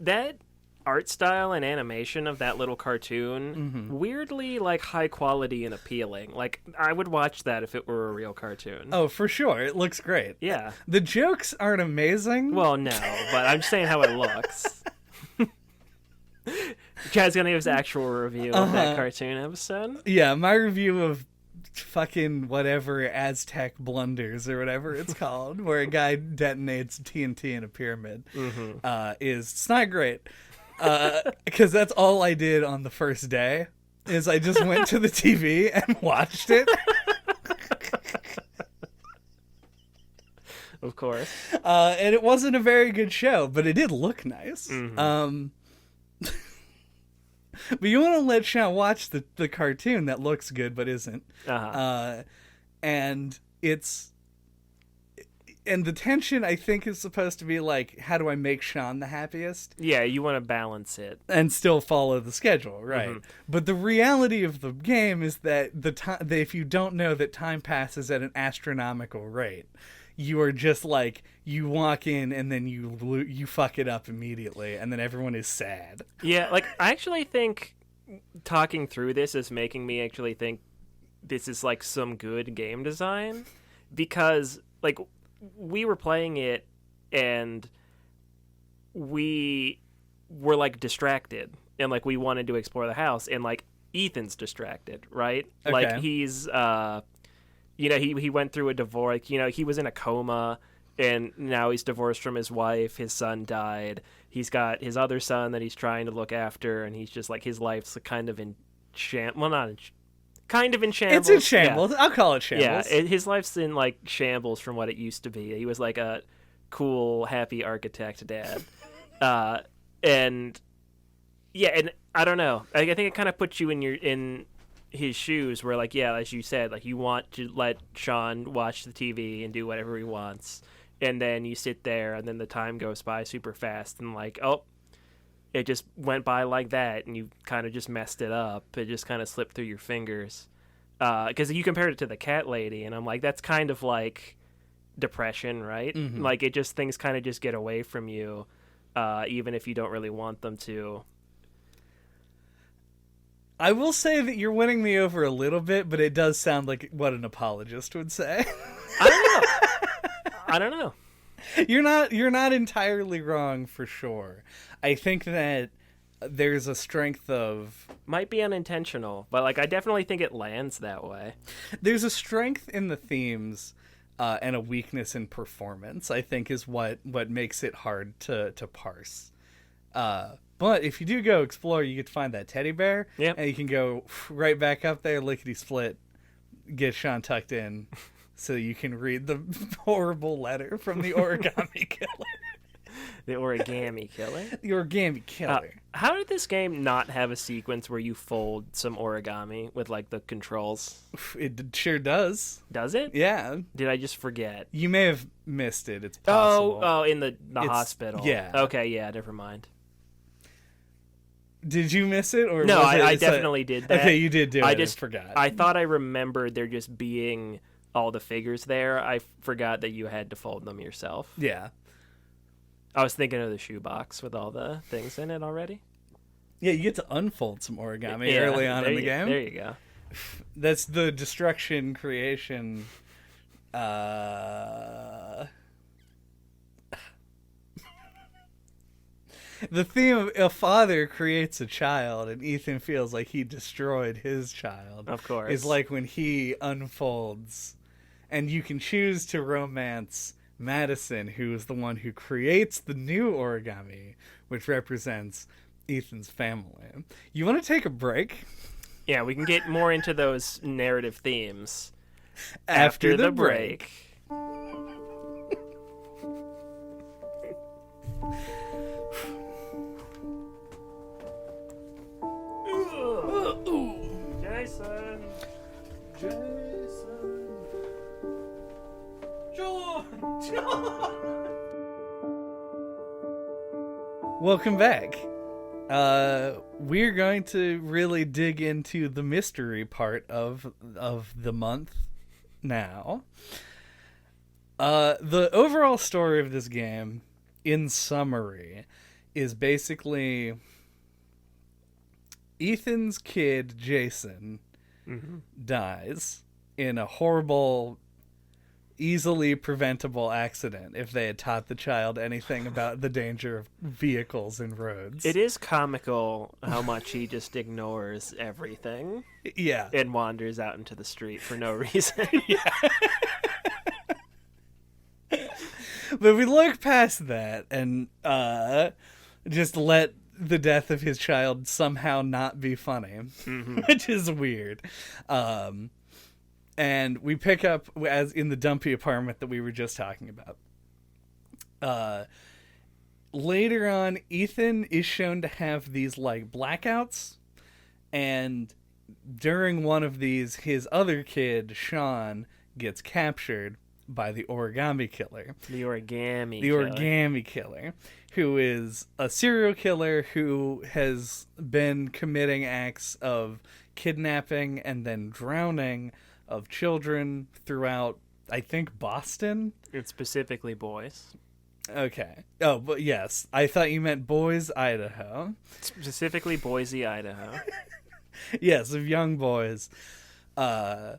That art style and animation of that little cartoon, weirdly high quality and appealing. Like, I would watch that if it were a real cartoon. Oh, for sure. It looks great. Yeah. The jokes aren't amazing. Well, no, but I'm saying how it looks. Chad's gonna give his actual review of that cartoon episode. Yeah, my review of fucking whatever Aztec blunders or whatever it's called, where a guy detonates TNT in a pyramid, it's not great. Because that's all I did on the first day is I just went to the TV and watched it. Of course. And it wasn't a very good show, but it did look nice. Mm-hmm. But you want to let Sean watch the cartoon that looks good but isn't. Uh-huh. And the tension, I think, is supposed to be like, how do I make Sean the happiest? Yeah, you want to balance it. And still follow the schedule, right? Mm-hmm. But the reality of the game is that that if you don't know that time passes at an astronomical rate, you are just like, you walk in and then you fuck it up immediately, and then everyone is sad. Yeah, like, I actually think talking through this is making me actually think this is, like, some good game design. Because, like, we were playing it, and we were, like, distracted. And, like, we wanted to explore the house, and, like, Ethan's distracted, right? Okay. Like, he's, he went through a divorce. He was in a coma, and now he's divorced from his wife. His son died. He's got his other son that he's trying to look after, and he's just, like, his life's kind of in kind of in shambles. It's in shambles. Yeah. I'll call it shambles. Yeah, his life's in, like, shambles from what it used to be. He was, like, a cool, happy architect dad. And I don't know. I think it kind of puts you in his shoes where, like, yeah, as you said, like, you want to let Sean watch the TV and do whatever he wants, and then you sit there, and then the time goes by super fast, and, like, oh, it just went by like that, and you kind of just messed it up. It just kind of slipped through your fingers. Because you compared it to the cat lady, and I'm like, that's kind of like depression, right? Mm-hmm. Like, things kind of just get away from you, even if you don't really want them to. I will say that you're winning me over a little bit, but it does sound like what an apologist would say. I don't know. You're not entirely wrong for sure. I think that there's a strength of... Might be unintentional, but, like, I definitely think it lands that way. There's a strength in the themes and a weakness in performance, I think, is what makes it hard to parse. But if you do go explore, you get to find that teddy bear, Yep. and you can go right back up there, lickety-split, get Sean tucked in, so you can read the horrible letter from the origami killer. The origami killer? The origami killer. How did this game not have a sequence where you fold some origami with, like, the controls? It sure does. Does it? Yeah. Did I just forget? You may have missed it. It's possible. Oh, in the hospital. Yeah. Okay, yeah, never mind. Did you miss it? Or No, was I definitely did that. Okay, you did do it. I just forgot. I thought I remembered there just being all the figures there. I forgot that you had to fold them yourself. Yeah. I was thinking of the shoebox with all the things in it already. Yeah, you get to unfold some origami early on in the game. There you go. That's the destruction creation. The theme of a father creates a child, and Ethan feels like he destroyed his child. Of course. Is like when he unfolds. And you can choose to romance Madison, who is the one who creates the new origami, which represents Ethan's family. You want to take a break? Yeah, we can get more into those narrative themes After the break. Jason. Welcome back. We're going to really dig into the mystery part of the month now. The overall story of this game, in summary, is basically Ethan's kid, Jason, dies in a horrible, easily preventable accident if they had taught the child anything about the danger of vehicles and roads. It is comical how much he just ignores everything. Yeah. And wanders out into the street for no reason. But we look past that and just let the death of his child somehow not be funny, which is weird. And we pick up as in the dumpy apartment that we were just talking about. Uh, Later on, Ethan is shown to have these like blackouts, and during one of these, his other kid, Sean, gets captured by the origami killer. The origami The killer. origami killer, who is a serial killer who has been committing acts of kidnapping and then drowning of children throughout, I think, Boston. It's specifically boys. Okay. Oh, but yes. I thought you meant Boise, Idaho. Specifically Boise, Idaho. Yes, of young boys. And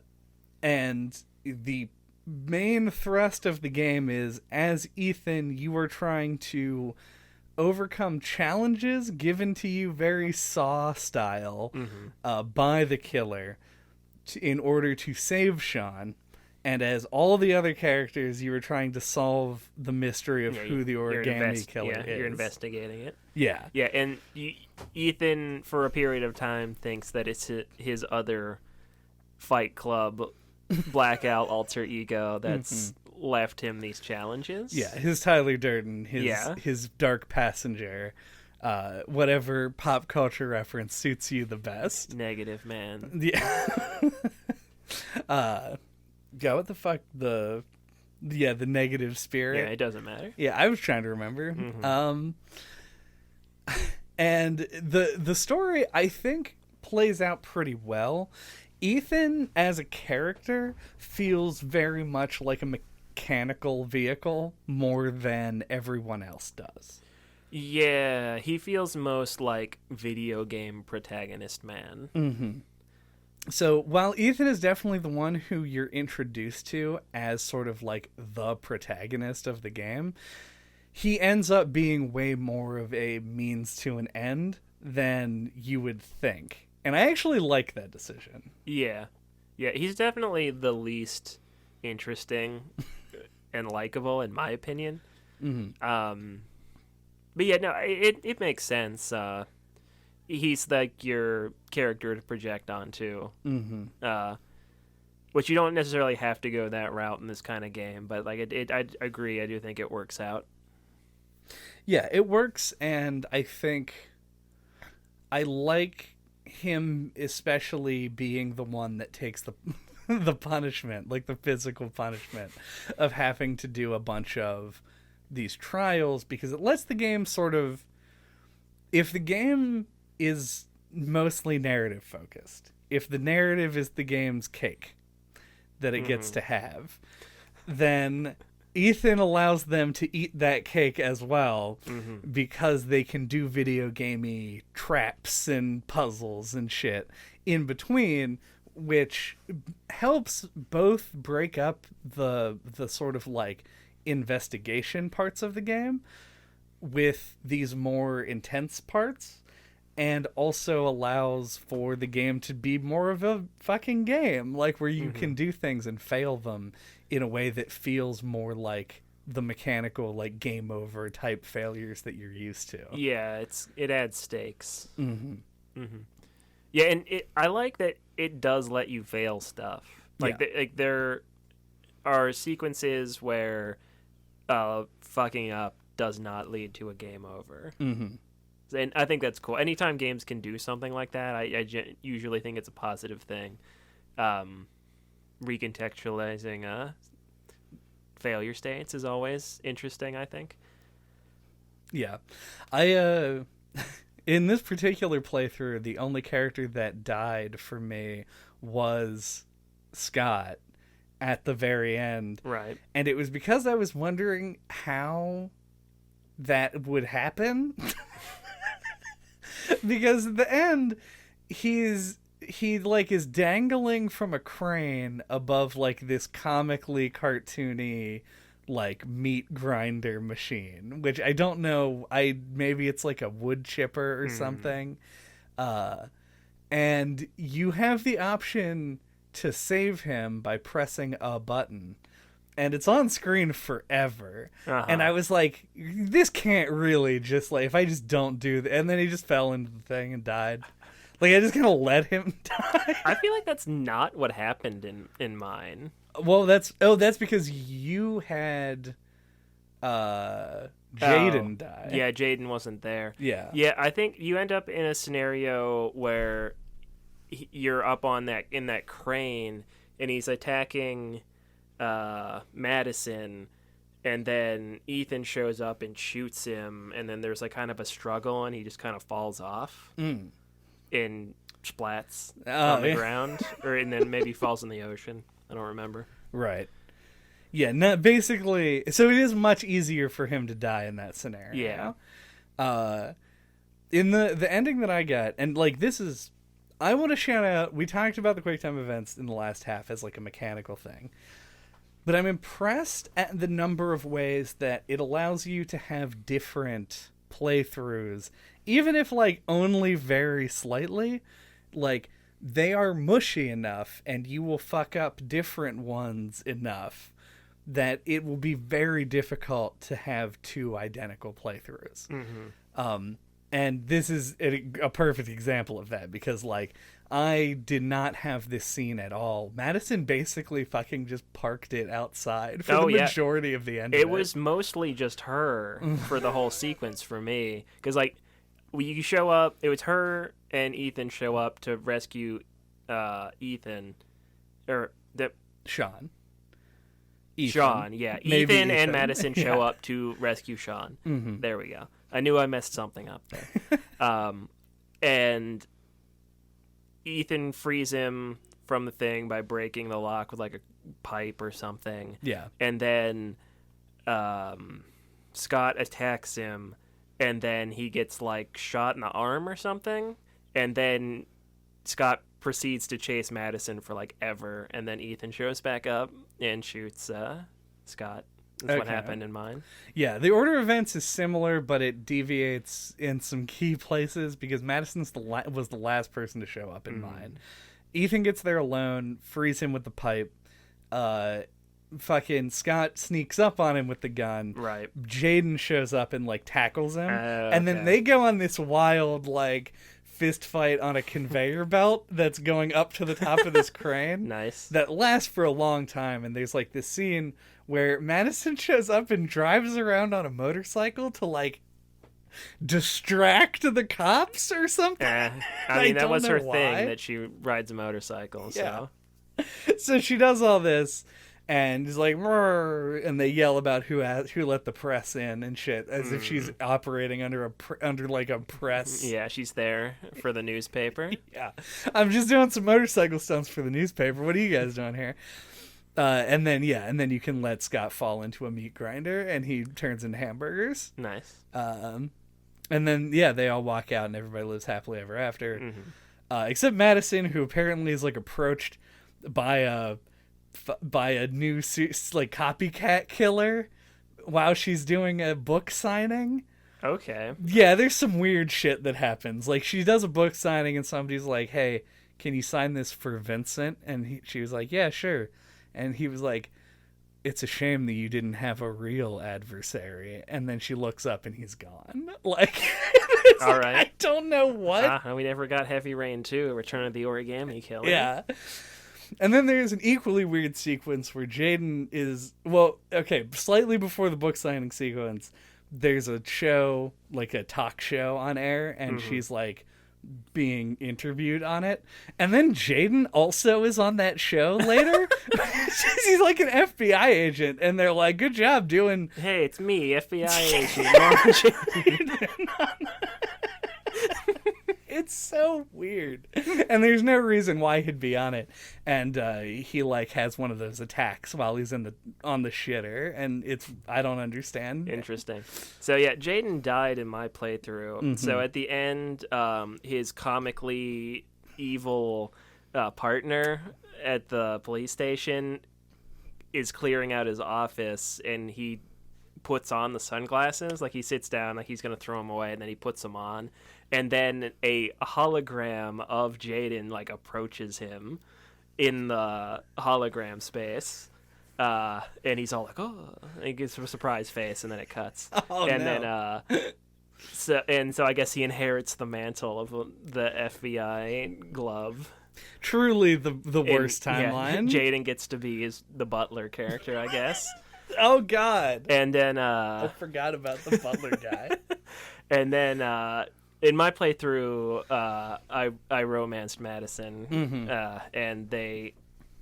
the main thrust of the game is, as Ethan, you are trying to overcome challenges given to you very Saw style by the killer in order to save Sean. And as all the other characters, you were trying to solve the mystery of who the origami killer is. You're investigating it. Yeah. Yeah, and Ethan, for a period of time, thinks that it's his other Fight Club blackout alter ego that's left him these challenges. Yeah, his Tyler Durden, his dark passenger, whatever pop culture reference suits you the best. Negative man. Yeah. Yeah, what the fuck, the negative spirit. Yeah, it doesn't matter. Yeah, I was trying to remember. And the story, I think, plays out pretty well. Ethan, as a character, feels very much like a mechanical vehicle more than everyone else does. Yeah, he feels most like video game protagonist man. Mm-hmm. So while Ethan is definitely the one who you're introduced to as sort of like the protagonist of the game, he ends up being way more of a means to an end than you would think. And I actually like that decision. Yeah. Yeah, he's definitely the least interesting and likable, in my opinion. Mm-hmm. But yeah, no, it makes sense. He's like your character to project onto, which you don't necessarily have to go that route in this kind of game. But like, I agree. I do think it works out. Yeah, it works, and I think I like him especially being the one that takes the the punishment, like the physical punishment of having to do a bunch of these trials, because it lets the game sort of, if the game is mostly narrative focused, if the narrative is the game's cake that it gets to have, then Ethan allows them to eat that cake as well, because they can do video gamey traps and puzzles and shit in between, which helps both break up the sort of like investigation parts of the game with these more intense parts, and also allows for the game to be more of a fucking game, like where you can do things and fail them in a way that feels more like the mechanical, like game over type failures that you're used to. Yeah, it adds stakes. Yeah, and I like that it does let you fail stuff. Like, there are sequences where fucking up does not lead to a game over. And I think that's cool. Anytime games can do something like that, I usually think it's a positive thing. Recontextualizing failure states is always interesting, I think. Yeah. I in this particular playthrough, the only character that died for me was Scott at the very end. Right. And it was because I was wondering how that would happen. Because at the end, he like is dangling from a crane above like this comically cartoony like meat grinder machine, which I don't know, maybe it's like a wood chipper or something. And you have the option to save him by pressing a button, and it's on screen forever. And I was like, this can't really just, like, if I just don't do that. And then he just fell into the thing and died. Like, I just kind of let him die. I feel like that's not what happened in mine. Well, that's because you had Jaden die. Yeah, Jaden wasn't there. Yeah. Yeah, I think you end up in a scenario where you're up on in that crane, and he's attacking Madison, and then Ethan shows up and shoots him, and then there's like kind of a struggle, and he just kind of falls off and splats on the ground, and then maybe falls in the ocean. I don't remember. Right. Yeah, no, basically, so it is much easier for him to die in that scenario. Yeah. In the ending that I got, and like this is, I want to shout out, we talked about the Quicktime events in the last half as like a mechanical thing, but I'm impressed at the number of ways that it allows you to have different playthroughs, even if like only very slightly, like they are mushy enough and you will fuck up different ones enough that it will be very difficult to have two identical playthroughs. And this is a perfect example of that, because like I did not have this scene at all. Madison basically fucking just parked it outside for the majority of the end. It was mostly just her for the whole sequence for me, because like you show up, it was her and Ethan show up to rescue Ethan, or the Sean, yeah. Maybe Ethan and Madison show up to rescue Sean. Mm-hmm. There we go. I knew I messed something up there. And Ethan frees him from the thing by breaking the lock with like a pipe or something. Yeah. And then Scott attacks him, and then he gets like shot in the arm or something. And then Scott proceeds to chase Madison for like ever, and then Ethan shows back up and shoots Scott. That's what happened in mine. Yeah, the order of events is similar, but it deviates in some key places, because Madison's was the last person to show up in mine. Ethan gets there alone, frees him with the pipe. Fucking Scott sneaks up on him with the gun. Right. Jaden shows up and like tackles him, and then they go on this wild like fist fight on a conveyor belt that's going up to the top of this crane. Nice. That lasts for a long time, and there's like this scene where Madison shows up and drives around on a motorcycle to like distract the cops or something. I mean, that was her thing, that she rides a motorcycle. So. Yeah. So she does all this, and is like, "Murr," and they yell about who let the press in and shit, as if she's operating under like a press. Yeah, she's there for the newspaper. Yeah, I'm just doing some motorcycle stunts for the newspaper. What are you guys doing here? And then you can let Scott fall into a meat grinder, and he turns into hamburgers. Nice. And then they all walk out, and everybody lives happily ever after. Except Madison, who apparently is like approached by a new like copycat killer while she's doing a book signing. Okay. Yeah, there's some weird shit that happens. Like she does a book signing, and somebody's like, "Hey, can you sign this for Vincent?" And she was like, "Yeah, sure." And he was like, "It's a shame that you didn't have a real adversary." And then she looks up and he's gone. Like, all right. I don't know what. We never got Heavy Rain 2, Return of the Origami Killer. Yeah. And then there's an equally weird sequence where Jaden is, slightly before the book signing sequence, there's a show, like a talk show on air, and she's like being interviewed on it. And then Jaden also is on that show later. He's like an FBI agent, and they're like, "Good job doing." Hey, it's me, FBI agent. It's so weird, and there's no reason why he'd be on it. And he like has one of those attacks while he's on the shitter, and I don't understand. Interesting. So yeah, Jaden died in my playthrough. So at the end, his comically evil partner at the police station is clearing out his office, and he puts on the sunglasses. Like he sits down, like he's gonna throw them away, and then he puts them on. And then a hologram of Jaden like approaches him in the hologram space, and he's all like, "Oh!" And he gives a surprise face, and then it cuts. Then so I guess he inherits the mantle of the FBI glove. Truly the worst timeline. Yeah, Jaden gets to be the butler character, I guess. Oh God! And then I forgot about the butler guy. And then in my playthrough, I romanced Madison, and they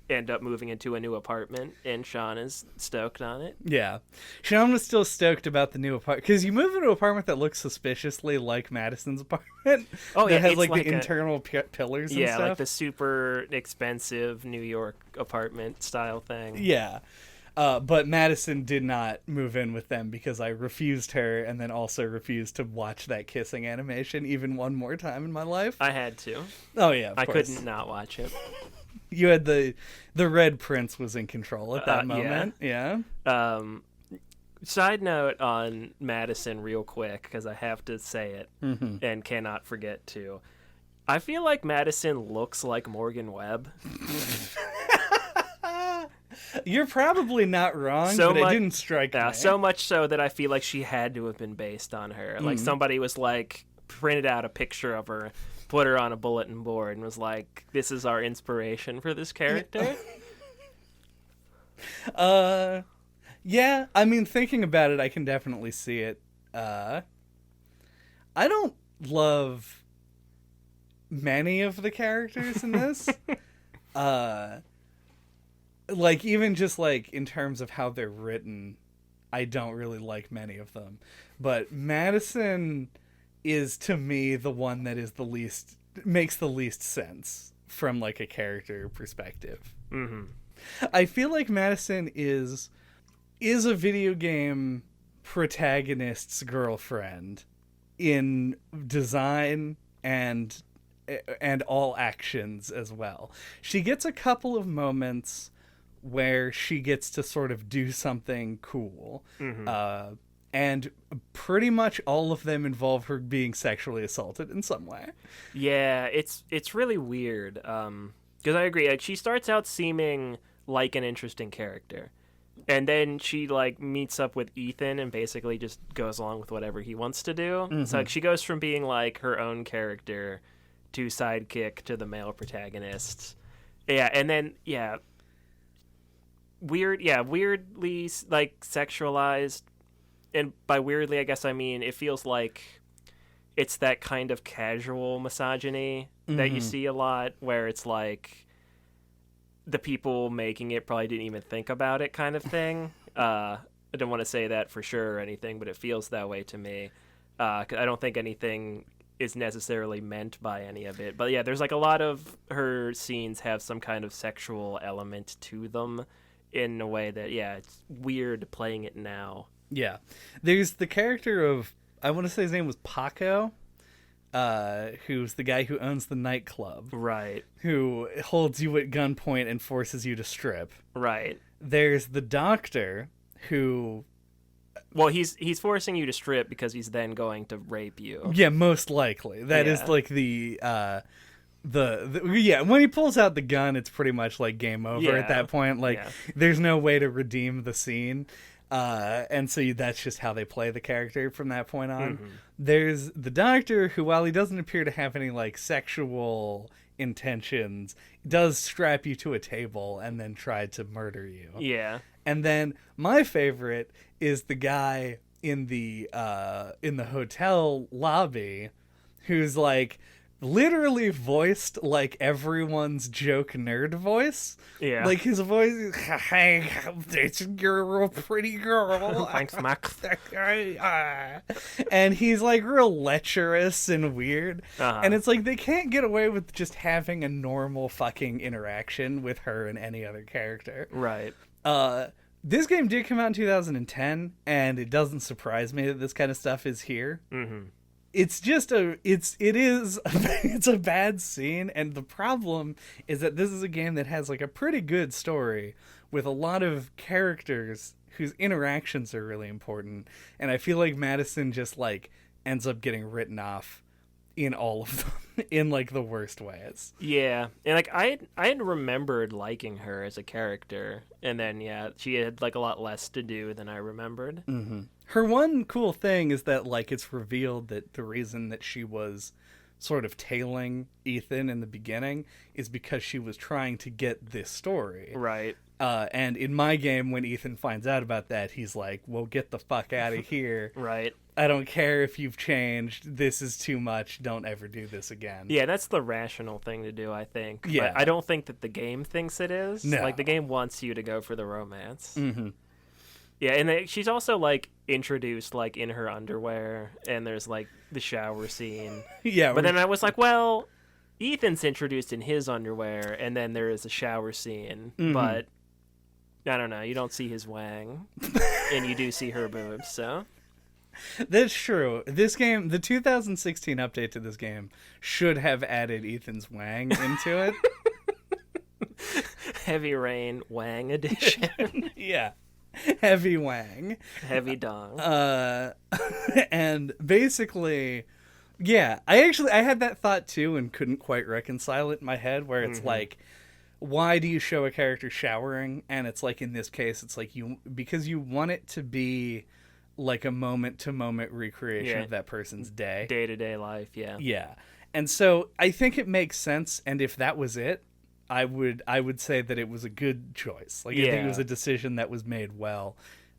end up moving into a new apartment, and Sean is stoked on it. Yeah. Sean was still stoked about the new apartment, because you move into an apartment that looks suspiciously like Madison's apartment. Oh, yeah. That has, it's like, the a, internal pillars and stuff. Yeah, like the super expensive New York apartment style thing. Yeah. But Madison did not move in with them because I refused her, and then also refused to watch that kissing animation even one more time in my life. I had to. Oh, yeah, I course. couldn't not watch it. You had the Red Prince was in control at that moment. Yeah. Side note on Madison real quick, because I have to say it and cannot forget to. I feel like Madison looks like Morgan Webb. You're probably not wrong, but it didn't strike me. So much so that I feel like she had to have been based on her. Like somebody was like, printed out a picture of her, put her on a bulletin board, and was like, this is our inspiration for this character. Yeah, I mean, thinking about it, I can definitely see it. I don't love many of the characters in this. Like, even just, like, in terms of how they're written, I don't really like many of them. But Madison is, to me, the one that is makes the least sense from, like, a character perspective. I feel like Madison is a video game protagonist's girlfriend in design and all actions as well. She gets a couple of moments where she gets to sort of do something cool. And pretty much all of them involve her being sexually assaulted in some way. Yeah, it's really weird. Because I agree. Like, she starts out seeming like an interesting character. And then she, like, meets up with Ethan and basically just goes along with whatever he wants to do. So, like, she goes from being, like, her own character to sidekick to the male protagonist. Yeah, and then, weirdly, like, sexualized. And by weirdly, I guess I mean it feels like it's that kind of casual misogyny that you see a lot, where it's like the people making it probably didn't even think about it kind of thing. I don't want to say that for sure or anything, but it feels that way to me. 'Cause I don't think anything is necessarily meant by any of it. But yeah, there's like a lot of her scenes have some kind of sexual element to them in a way that, it's weird playing it now. Yeah. There's the character of, I want to say his name was Paco, who's the guy who owns the nightclub. Right. Who holds you at gunpoint and forces you to strip. Right. There's the doctor who... Well, he's forcing you to strip because he's then going to rape you. Yeah, most likely. That is like the when he pulls out the gun, it's pretty much like game over at that point. Like, there's no way to redeem the scene. And so that's just how they play the character from that point on. There's the doctor who, while he doesn't appear to have any like sexual intentions, does strap you to a table and then try to murder you. Yeah. And then my favorite is the guy in the hotel lobby who's like literally voiced like everyone's joke nerd voice. Yeah. Like his voice is, hey, you're a pretty girl. Thanks, Max. And he's like real lecherous and weird. And it's like they can't get away with just having a normal fucking interaction with her and any other character. Right. This game did come out in 2010, and it doesn't surprise me that this kind of stuff is here. It's just it's a bad scene, and the problem is that this is a game that has like a pretty good story with a lot of characters whose interactions are really important, and I feel like Madison just like ends up getting written off in all of them in like the worst ways. Yeah, and like I had remembered liking her as a character, and then she had like a lot less to do than I remembered. Her one cool thing is that like it's revealed that the reason that she was sort of tailing Ethan in the beginning is because she was trying to get this story. Right. And in my game, when Ethan finds out about that, he's like, well, get the fuck out of here. Right. I don't care if you've changed. This is too much. Don't ever do this again. Yeah, that's the rational thing to do, I think. Yeah. But I don't think that the game thinks it is. No. Like, the game wants you to go for the romance. Mm-hmm. Yeah, and she's also, like, introduced, like, in her underwear, and there's, like, the shower scene. Yeah. But then I was like, well, Ethan's introduced in his underwear, and then there is a shower scene. Mm-hmm. But, I don't know, you don't see his wang, and you do see her boobs, so... That's true. This game, the 2016 update to this game, should have added Ethan's wang into it. Heavy Rain Wang edition. Yeah. Heavy wang. Heavy dong. And basically, yeah, I had that thought too and couldn't quite reconcile it in my head, where it's like, why do you show a character showering? And it's like, in this case, it's like because you want it to be like a moment-to-moment recreation of that person's day. Day-to-day life, yeah. Yeah. And so I think it makes sense, and if that was it, I would say that it was a good choice. Like, I think it was a decision that was made well,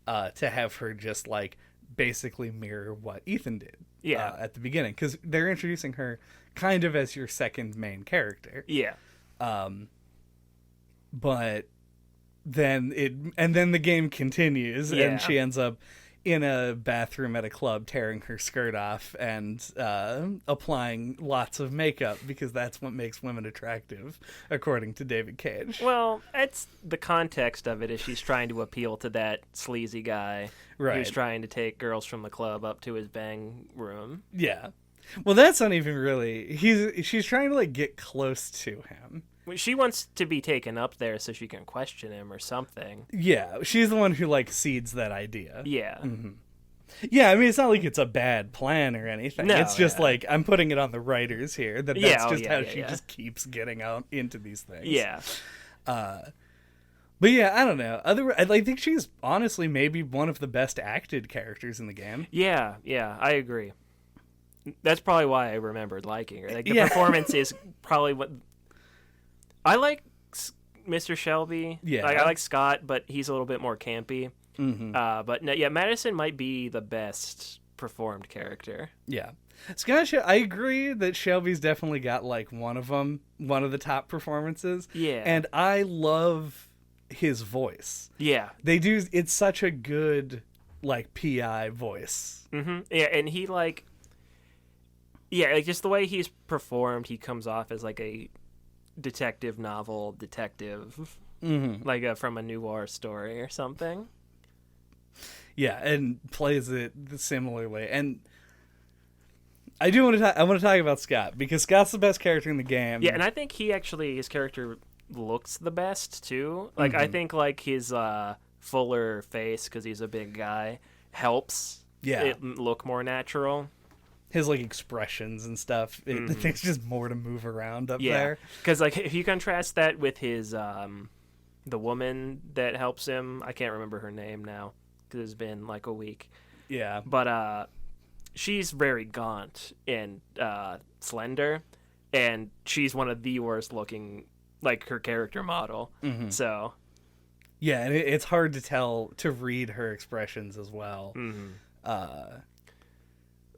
to have her just, like, basically mirror what Ethan did at the beginning. Because they're introducing her kind of as your second main character. Yeah. But then the game continues, and she ends up in a bathroom at a club tearing her skirt off and applying lots of makeup, because that's what makes women attractive, according to David Cage. Well, it's the context of it is she's trying to appeal to that sleazy guy who's trying to take girls from the club up to his bang room. Yeah. Well, that's not even really... She's trying to, like, get close to him. She wants to be taken up there so she can question him or something. Yeah, she's the one who, like, seeds that idea. Yeah. Mm-hmm. Yeah, I mean, it's not like it's a bad plan or anything. No, it's just like, I'm putting it on the writers here. That's just how she just keeps getting out into these things. Yeah. But yeah, I don't know. I think she's honestly maybe one of the best acted characters in the game. Yeah, I agree. That's probably why I remembered liking her. Like, the performance is probably what... I like Mr. Shelby. Yeah. Like, I like Scott, but he's a little bit more campy. Mm-hmm. But no, yeah, Madison might be the best performed character. Yeah. Scott, I agree that Shelby's definitely got, like, one of the top performances. Yeah. And I love his voice. Yeah. It's such a good, like, PI voice. Mm-hmm. Yeah, and he, like... Yeah, like, just the way he's performed, he comes off as, like, a detective, like from a noir story or something. Yeah, and plays it similarly. And I do want to talk about Scott, because Scott's the best character in the game. Yeah, and I think his character looks the best too. Like, I think, like, his fuller face, because he's a big guy, helps it look more natural. His, like, expressions and stuff, there's just more to move around up there. Because, like, if you contrast that with his, the woman that helps him, I can't remember her name now, because it's been, like, a week. Yeah. But she's very gaunt and slender, and she's one of the worst looking, like, her character model. Mm-hmm. So. Yeah, and it's hard to read her expressions as well. Mm-hmm.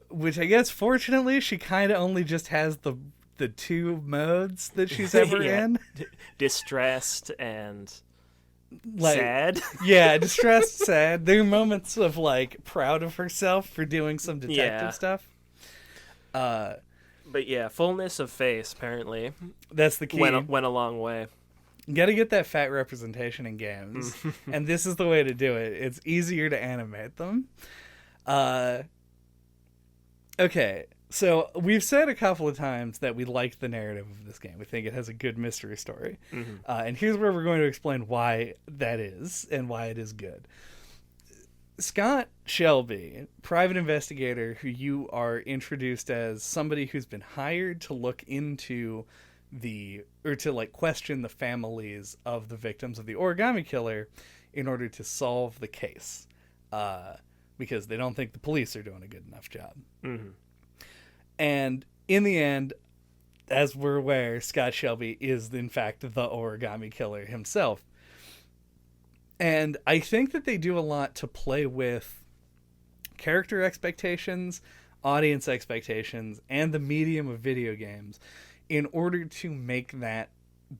Which I guess, fortunately, she kind of only just has the two modes that she's ever in. Distressed and, like, sad. Yeah, distressed, sad. There are moments of, like, proud of herself for doing some detective stuff. But yeah, fullness of face, apparently. That's the key. Went a long way. You gotta get that fat representation in games. And this is the way to do it. It's easier to animate them. Okay, so we've said a couple of times that we like the narrative of this game. We think it has a good mystery story. Mm-hmm. And here's where we're going to explain why that is and why it is good. Scott Shelby, private investigator who you are introduced as somebody who's been hired to look into question the families of the victims of the Origami Killer in order to solve the case. Because they don't think the police are doing a good enough job. Mm-hmm. And in the end, as we're aware, Scott Shelby is, in fact, the Origami Killer himself. And I think that they do a lot to play with character expectations, audience expectations, and the medium of video games in order to make that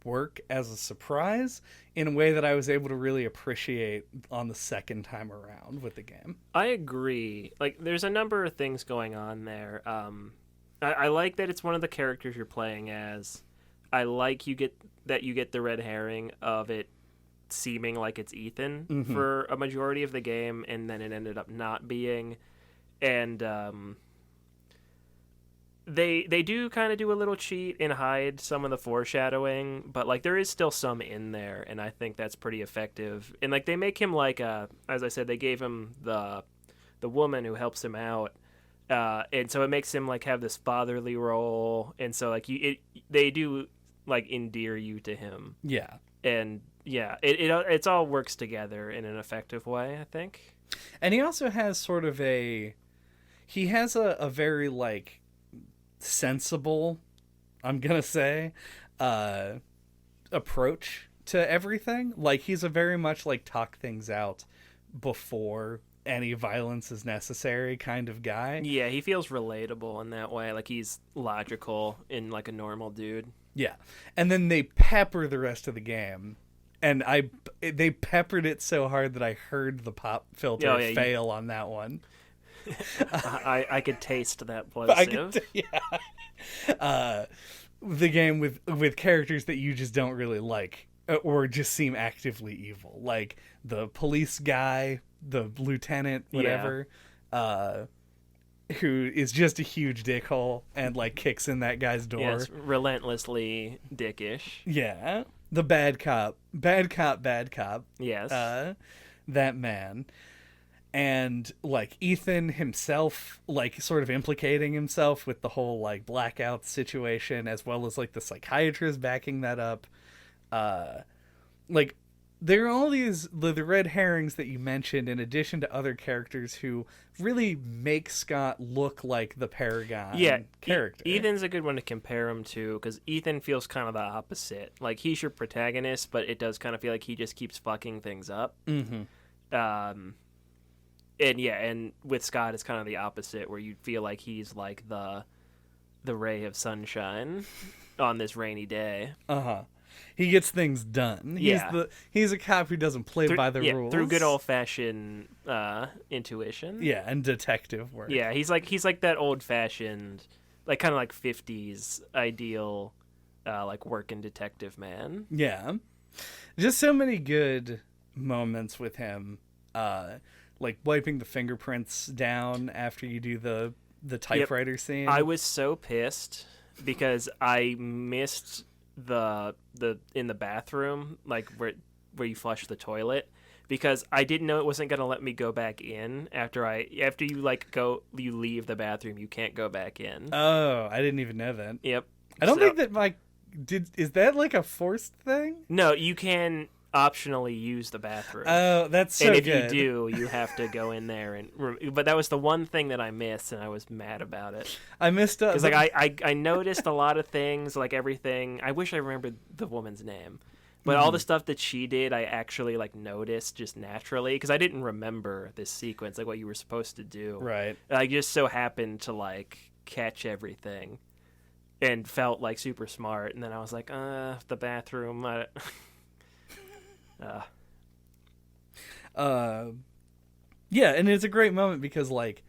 work as a surprise in a way that I was able to really appreciate on the second time around with the game. I agree. Like, there's a number of things going on there. I like that it's one of the characters you're playing as. I like you get the red herring of it seeming like it's Ethan for a majority of the game, and then it ended up not being. And they do kind of do a little cheat and hide some of the foreshadowing, but like there is still some in there, and I think that's pretty effective. And like they make him like as I said, they gave him the woman who helps him out, and so it makes him like have this fatherly role, and so like they do like endear you to him. Yeah. And yeah, it's all works together in an effective way, I think. And he also has sort of a very like sensible, I'm gonna say, approach to everything. Like he's a very much like talk things out before any violence is necessary kind of guy. Yeah, he feels relatable in that way. Like he's logical in like a normal dude. Yeah. And then they pepper the rest of the game. And they peppered it so hard that I heard the pop filter fail on that one. I could taste that plosive. The game with characters that you just don't really like or just seem actively evil. Like the police guy, the lieutenant, whatever, who is just a huge dickhole and like kicks in that guy's door. Yes, relentlessly dickish. Yeah. The bad cop. Yes. That man. And like Ethan himself, like sort of implicating himself with the whole like blackout situation, as well as like the psychiatrist backing that up. Like there are all these the red herrings that you mentioned, in addition to other characters who really make Scott look like the Paragon character. Ethan's a good one to compare him to, because Ethan feels kind of the opposite. Like he's your protagonist, but it does kind of feel like he just keeps fucking things up. And with Scott, it's kind of the opposite, where you feel like he's like the ray of sunshine on this rainy day. He gets things done. He's a cop who doesn't play by the rules. Through good old fashioned intuition. Yeah, and detective work. Yeah, he's like that old fashioned, like kind of like 50s ideal, like working detective man. Yeah, just so many good moments with him. Like wiping the fingerprints down after you do the typewriter scene. I was so pissed because I missed the in the bathroom, like where you flush the toilet, because I didn't know it wasn't going to let me go back in after you leave the bathroom, you can't go back in. Oh, I didn't even know that. Yep. I don't think that is that like a forced thing? No, you can optionally use the bathroom. Oh, that's so good. And if you do, you have to go in there but that was the one thing that I missed, and I was mad about it. I missed up because like I noticed a lot of things, like everything. I wish I remembered the woman's name, but all the stuff that she did, I actually like noticed just naturally, because I didn't remember this sequence, like what you were supposed to do. Right. And I just so happened to like catch everything, and felt like super smart, and then I was like, the bathroom. Yeah, and it's a great moment because like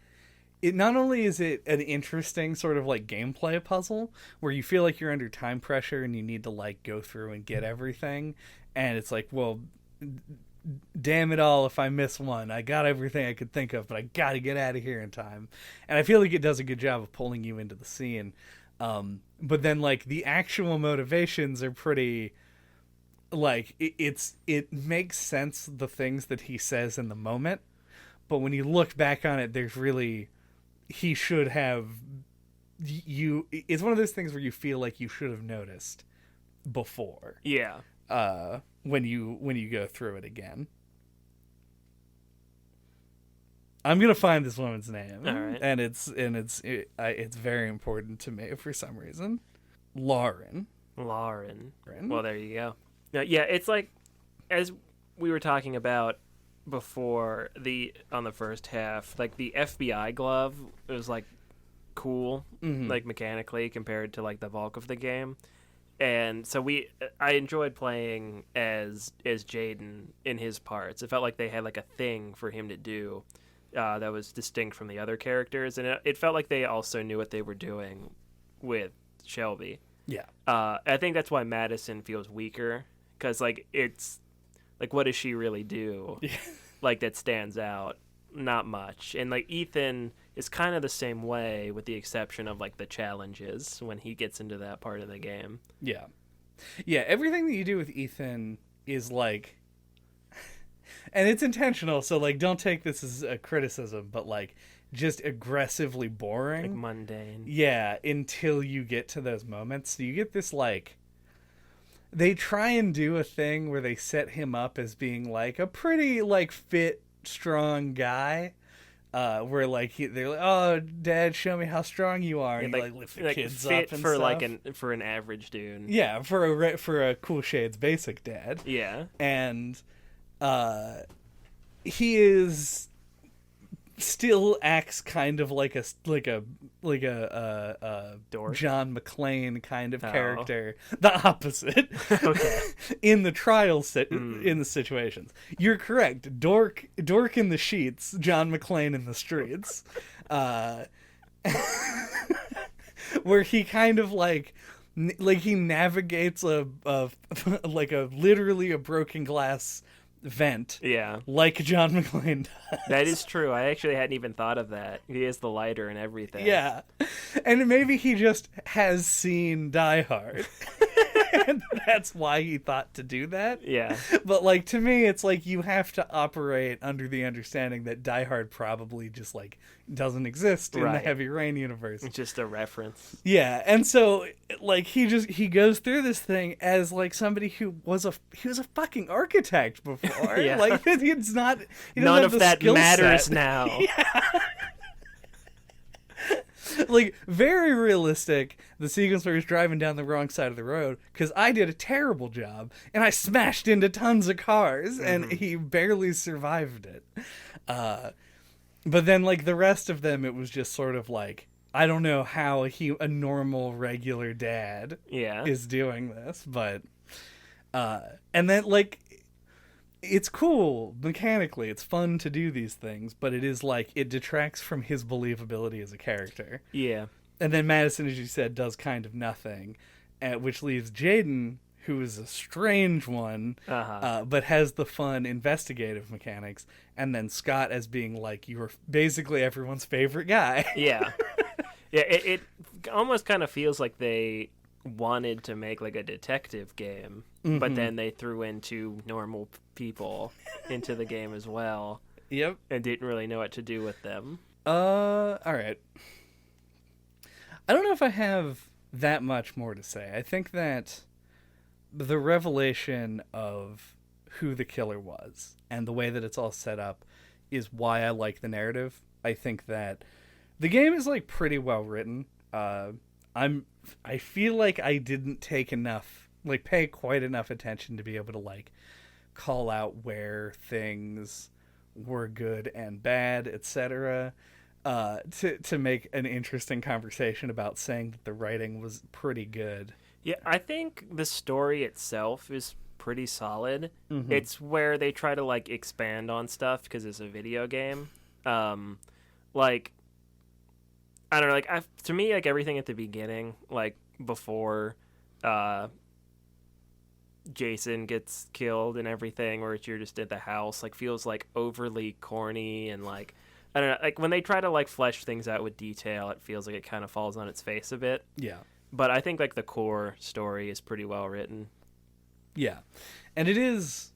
it not only is it an interesting sort of like gameplay puzzle where you feel like you're under time pressure and you need to like go through and get everything, and it's like, well, damn it all, if I miss one, I got everything I could think of, but I gotta get out of here in time. And I feel like it does a good job of pulling you into the scene, but then like the actual motivations are pretty like it makes sense, the things that he says in the moment, but when you look back on it, there's really, he should have, it's one of those things where you feel like you should have noticed before. Yeah. When you go through it again. I'm gonna find this woman's name. All right. And it's very important to me for some reason. Lauren. Well, there you go. Yeah, it's like, as we were talking about before on the first half, like the FBI glove was like cool, like mechanically compared to like the bulk of the game. And so I enjoyed playing as Jaden in his parts. It felt like they had like a thing for him to do that was distinct from the other characters, and it felt like they also knew what they were doing with Shelby. Yeah. I think that's why Madison feels weaker, because like it's like, what does she really do? Yeah. Like that stands out? Not much. And like Ethan is kind of the same way, with the exception of like the challenges when he gets into that part of the game. Yeah. Yeah, everything that you do with Ethan is like, and it's intentional, so like don't take this as a criticism, but like just aggressively boring. Like mundane. Yeah, until you get to those moments. So you get this like, they try and do a thing where they set him up as being like a pretty like fit, strong guy. Where like they're like, "Oh, Dad, show me how strong you are," and like, you lift the kids fit up and for stuff. like for an average dude. Yeah, for a Cool Shades basic dad. Yeah, and he is still acts kind of like a dork. John McClane kind of character, the opposite. Okay. In the trial in the situations, you're correct. Dork in the sheets, John McClane in the streets, where he kind of like he navigates a like a literally a broken glass vent, yeah, like John McClane does. That is true. I actually hadn't even thought of that. He has the lighter and everything. Yeah, and maybe he just has seen Die Hard. And that's why he thought to do that. Yeah. But like, to me, it's like you have to operate under the understanding that Die Hard probably just like doesn't exist in the Heavy Rain universe. It's just a reference. Yeah, and so like he goes through this thing as like somebody who was a fucking architect before. Yeah. Like it's not, none of that matters set. now. Yeah. Like, very realistic, the sequence where he's driving down the wrong side of the road, because I did a terrible job, and I smashed into tons of cars, and he barely survived it. But then, like, the rest of them, it was just sort of like, I don't know how a normal, regular dad is doing this, but... and then, like... It's cool mechanically. It's fun to do these things, but it is like it detracts from his believability as a character. Yeah. And then Madison, as you said, does kind of nothing, which leaves Jaden, who is a strange one, but has the fun investigative mechanics, and then Scott as being like you're basically everyone's favorite guy. Yeah. Yeah. It almost kind of feels like they wanted to make like a detective game, but then they threw in two normal people into the game as well. Yep. And didn't really know what to do with them. All right. I don't know if I have that much more to say. I think that the revelation of who the killer was and the way that it's all set up is why I like the narrative. I think that the game is like pretty well written. I feel like I didn't pay quite enough attention to be able to like call out where things were good and bad, etc. To make an interesting conversation about saying that the writing was pretty good. Yeah, I think the story itself is pretty solid. It's where they try to like expand on stuff because it's a video game. Like, I don't know, like to me, like everything at the beginning, like before Jason gets killed and everything, or you're just at the house, like feels like overly corny and like, I don't know, like when they try to like flesh things out with detail, it feels like it kind of falls on its face a bit. Yeah. But I think like the core story is pretty well written. Yeah. And it is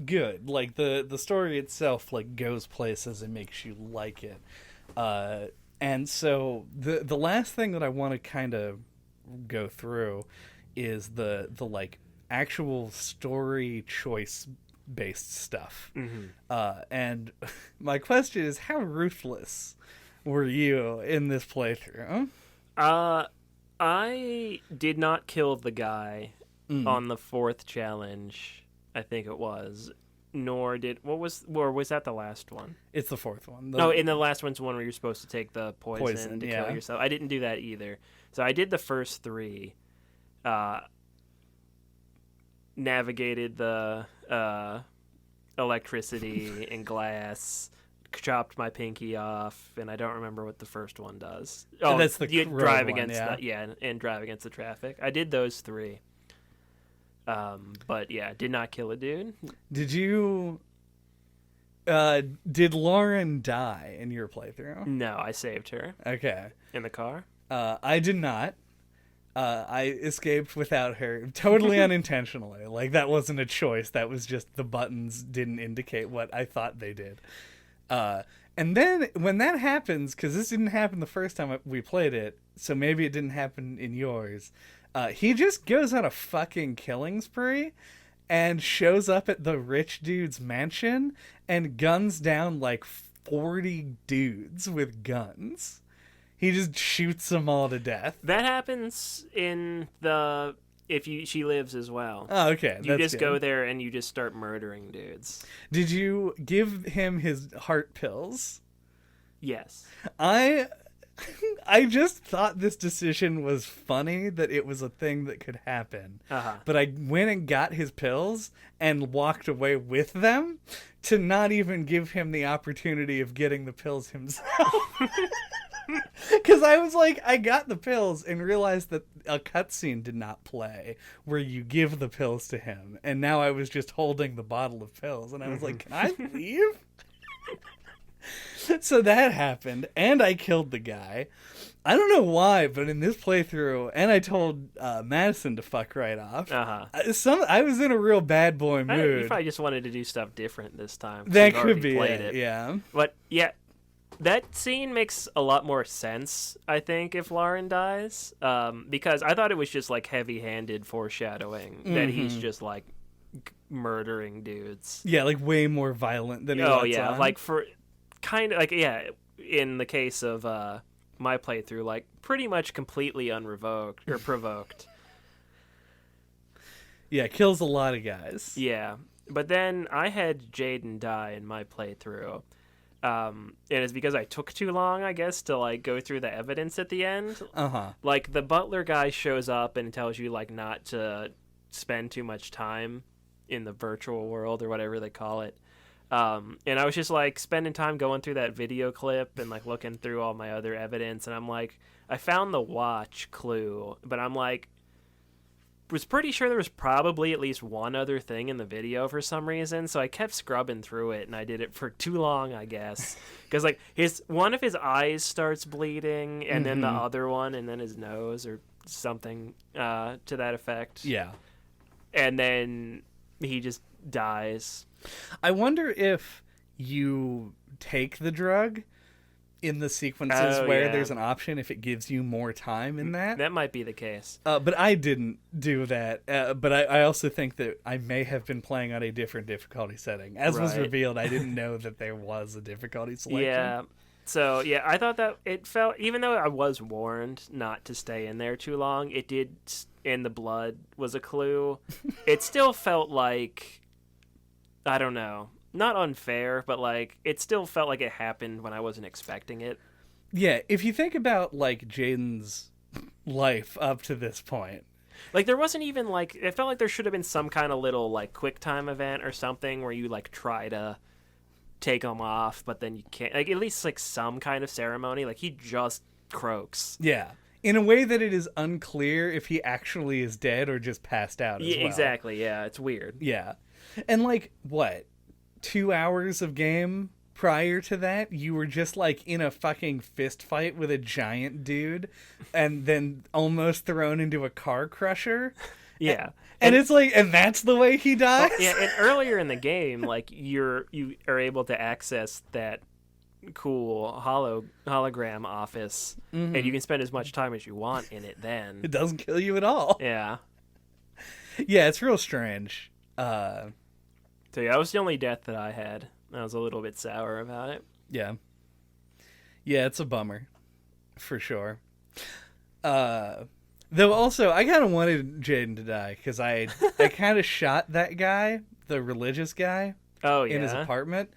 good. Like the story itself like goes places and makes you like it. And so the last thing that I want to kind of go through is the like actual story choice based stuff. And my question is, how ruthless were you in this playthrough? I did not kill the guy on the fourth challenge. I think it was. Nor did or was that the last one? It's the fourth one. And the last one's one where you're supposed to take the poison to kill yourself. I didn't do that either. So I did the first 3. Navigated the electricity and glass, chopped my pinky off, and I don't remember what the first one does. Oh, that's the drive one, against and drive against the traffic. I did those 3. But yeah, did not kill a dude. Did you? Did Lauren die in your playthrough? No, I saved her. Okay. In the car? I did not. I escaped without her, totally unintentionally. Like, that wasn't a choice. That was just the buttons didn't indicate what I thought they did. And then when that happens, because this didn't happen the first time we played it, so maybe it didn't happen in yours. He just goes on a fucking killing spree and shows up at the rich dude's mansion and guns down like 40 dudes with guns. He just shoots them all to death. That happens in the she lives as well. Oh, okay. You just go there and you just start murdering dudes. Did you give him his heart pills? Yes. I just thought this decision was funny, that it was a thing that could happen. But I went and got his pills and walked away with them to not even give him the opportunity of getting the pills himself. Because I was like, I got the pills and realized that a cutscene did not play where you give the pills to him. And now I was just holding the bottle of pills. And I was like, can I leave? So that happened, and I killed the guy. I don't know why, but in this playthrough, and I told Madison to fuck right off. I was in a real bad boy mood. You probably just wanted to do stuff different this time. That could be it, yeah. But yeah, that scene makes a lot more sense, I think, if Lauren dies, because I thought it was just like heavy-handed foreshadowing that he's just like murdering dudes. Yeah, like way more violent than he was. Oh yeah, like for. Kind of like, in the case of my playthrough, like pretty much completely unrevoked or provoked. Yeah, kills a lot of guys. Yeah, but then I had Jaden die in my playthrough, and it's because I took too long, I guess, to like go through the evidence at the end. Like the butler guy shows up and tells you like not to spend too much time in the virtual world or whatever they call it. And I was just like spending time going through that video clip and like looking through all my other evidence, and I'm like, I found the watch clue, but I'm like, was pretty sure there was probably at least one other thing in the video for some reason, so I kept scrubbing through it, and I did it for too long, I guess, because like one of his eyes starts bleeding, and then the other one, and then his nose or something to that effect. Yeah, and then he just dies. I wonder if you take the drug in the sequences where there's an option, if it gives you more time in that. That might be the case. But I didn't do that. But I also think that I may have been playing on a different difficulty setting. As was revealed, I didn't know that there was a difficulty selection. Yeah. So, yeah, I thought that it felt, even though I was warned not to stay in there too long, it did, and the blood was a clue. It still felt like, I don't know, not unfair, but like it still felt like it happened when I wasn't expecting it. Yeah, if you think about like Jaden's life up to this point, like there wasn't even like, it felt like there should have been some kind of little like Quicktime event or something where you like try to take him off, but then you can't, like at least like some kind of ceremony. Like he just croaks. Yeah. In a way that it is unclear if he actually is dead or just passed out as well. Exactly, yeah, it's weird. Yeah. And like, what, 2 hours of game prior to that, you were just like in a fucking fist fight with a giant dude and then almost thrown into a car crusher? Yeah. And it's like, and that's the way he dies? Well, yeah, and earlier in the game, like, you are able to access that cool hologram office, and you can spend as much time as you want in it then. It doesn't kill you at all. Yeah. Yeah, it's real strange. So yeah, that was the only death that I had. I was a little bit sour about it. Yeah. Yeah, it's a bummer. For sure. Though also, I kind of wanted Jaden to die, because I kind of shot that guy the religious guy Oh in his yeah. apartment.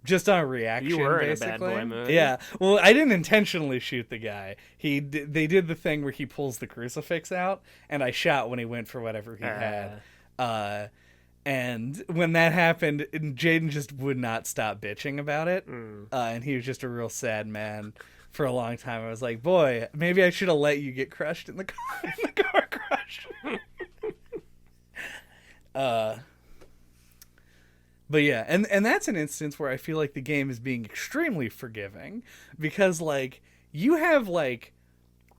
Just on a reaction, You were basically. in a Bad Boy movie. Yeah. Well, I didn't intentionally shoot the guy. They did the thing where he pulls the crucifix out, and I shot when he went for whatever he had. And when that happened, Jaden just would not stop bitching about it. And he was just a real sad man for a long time. I was like, boy, maybe I should have let you get crushed in the car crash. But yeah, and that's an instance where I feel like the game is being extremely forgiving, because like you have like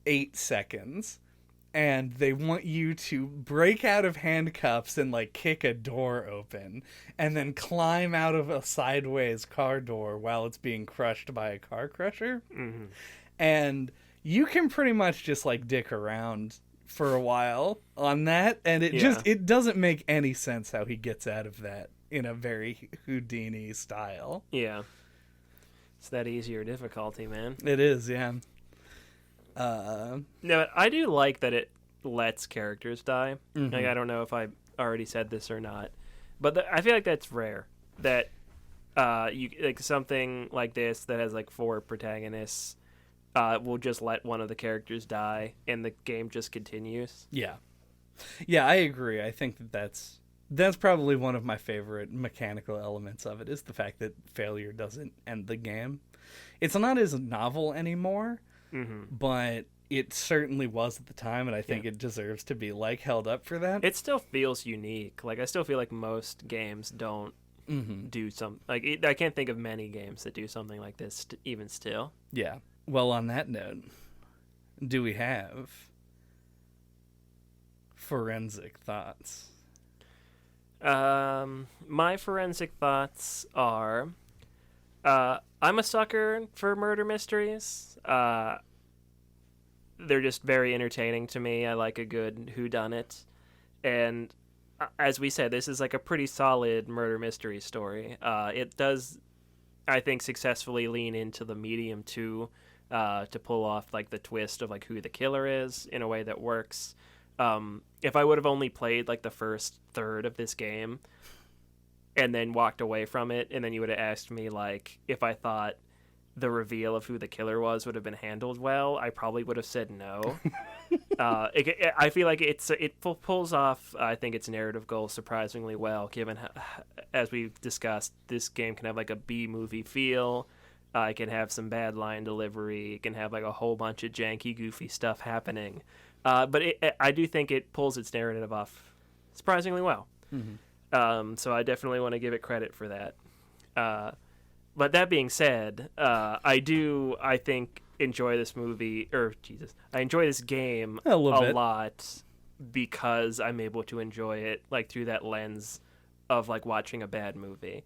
8 seconds and they want you to break out of handcuffs and like kick a door open and then climb out of a sideways car door while it's being crushed by a car crusher. And you can pretty much just like dick around for a while on that, and it doesn't make any sense how he gets out of that in a very Houdini style. Yeah. It's that easier difficulty, man. It is, yeah. No, I do like that it lets characters die. Like, I don't know if I already said this or not, but I feel like that's rare. That you like something like this that has like 4 protagonists will just let one of the characters die and the game just continues. Yeah, I agree. I think that's probably one of my favorite mechanical elements of it, is the fact that failure doesn't end the game. It's not as novel anymore, but it certainly was at the time, and I think it deserves to be like held up for that. It still feels unique. Like, I still feel like most games don't do some like I can't think of many games that do something like this even still. Yeah. Well, on that note, do we have forensic thoughts? My forensic thoughts are I'm a sucker for murder mysteries. They're just very entertaining to me. I like a good whodunit. And as we said, this is like a pretty solid murder mystery story. It does, I think, successfully lean into the medium too, to pull off like the twist of like who the killer is in a way that works. If I would have only played like the first third of this game and then walked away from it, and then you would have asked me like if I thought the reveal of who the killer was would have been handled well, I probably would have said no. I feel like it pulls off, I think, its narrative goals surprisingly well, given how, as we've discussed, this game can have like a B-movie feel. It can have some bad line delivery. It can have like a whole bunch of janky, goofy stuff happening. But I do think it pulls its narrative off surprisingly well. So I definitely want to give it credit for that. But that being said, I think, enjoy this movie, I enjoy this game a lot because I'm able to enjoy it like through that lens of like watching a bad movie.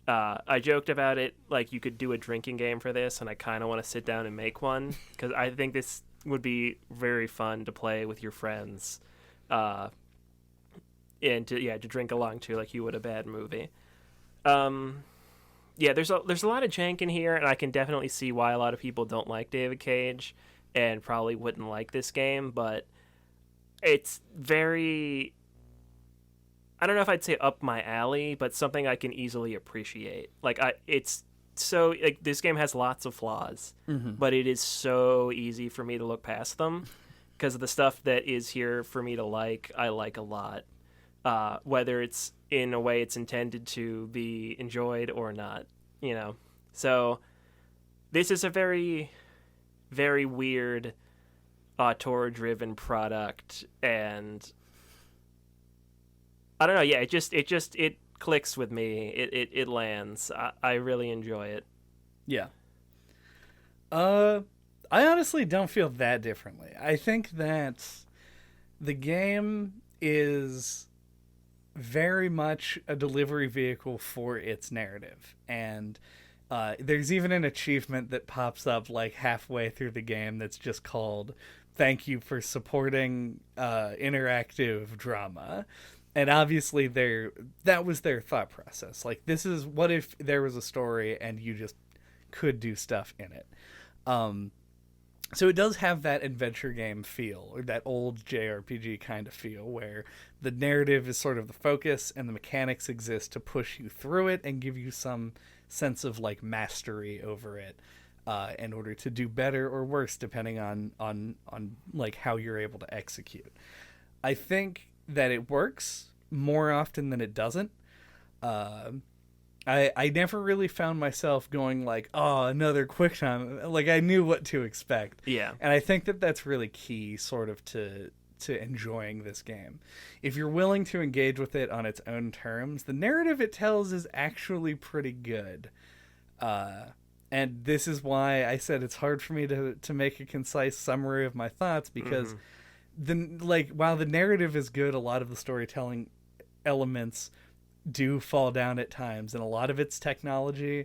I joked about it, like you could do a drinking game for this, and I kind of want to sit down and make one because I think this would be very fun to play with your friends, and to drink along to like you would a bad movie. Yeah, there's a lot of jank in here, and I can definitely see why a lot of people don't like David Cage and probably wouldn't like this game, but it's very, I don't know if I'd say up my alley, but something I can easily appreciate. Like it's so like this game has lots of flaws, but it is so easy for me to look past them because of the stuff that is here for me to like. I like a lot, whether it's in a way it's intended to be enjoyed or not, you know. So this is a very, very weird auteur-driven product, and I don't know. Yeah, it clicks with me. It lands. I really enjoy it. Yeah. I honestly don't feel that differently. I think that the game is very much a delivery vehicle for its narrative, and there's even an achievement that pops up like halfway through the game that's just called "Thank you for supporting interactive drama." And obviously that was their thought process. Like, this is, what if there was a story and you just could do stuff in it. So it does have that adventure game feel, or that old JRPG kind of feel, where the narrative is sort of the focus and the mechanics exist to push you through it and give you some sense of like mastery over it, in order to do better or worse depending on like how you're able to execute. I think that it works more often than it doesn't. I never really found myself going like, oh, another Quicktime. Like, I knew what to expect. Yeah. And I think that that's really key sort of to enjoying this game. If you're willing to engage with it on its own terms, the narrative it tells is actually pretty good. And this is why I said it's hard for me to make a concise summary of my thoughts, because while the narrative is good, a lot of the storytelling elements do fall down at times, and a lot of it's technology,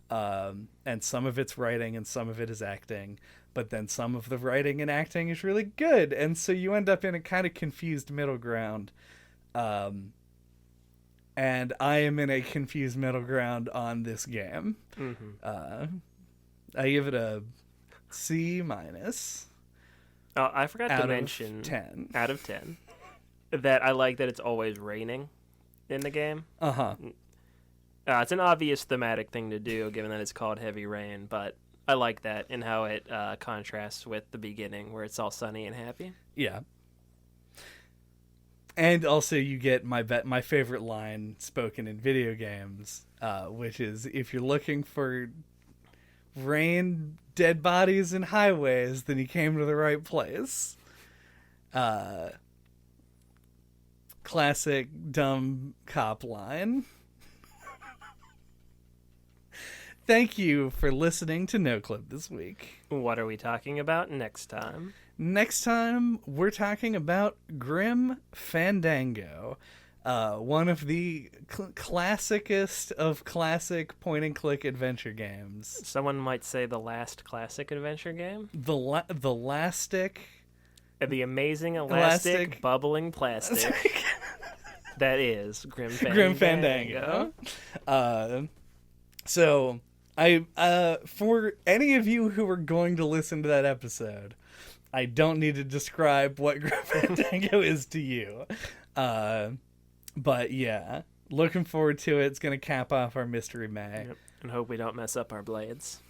and some of it's writing and some of it is acting, but then some of the writing and acting is really good, and so you end up in a kind of confused middle ground, and I am in a confused middle ground on this game. I give it a C-. Oh, I forgot to mention 10 out of 10 that I like that it's always raining in the game. It's an obvious thematic thing to do, given that it's called Heavy Rain, but I like that and how it contrasts with the beginning, where it's all sunny and happy. Yeah. And also you get my favorite line spoken in video games, which is, if you're looking for rain, dead bodies, and highways, then you came to the right place. Classic dumb cop line. Thank you for listening to No Clip this week. What are we talking about next time? Next time, we're talking about Grim Fandango, one of the classicest of classic point-and-click adventure games. Someone might say the last classic adventure game? The lastic... The amazing elastic bubbling plastic that is Grim Fandango. So for any of you who are going to listen to that episode, I don't need to describe what Grim Fandango is to you. But yeah, looking forward to it. It's going to cap off our Mystery May. Yep. And hope we don't mess up our blades.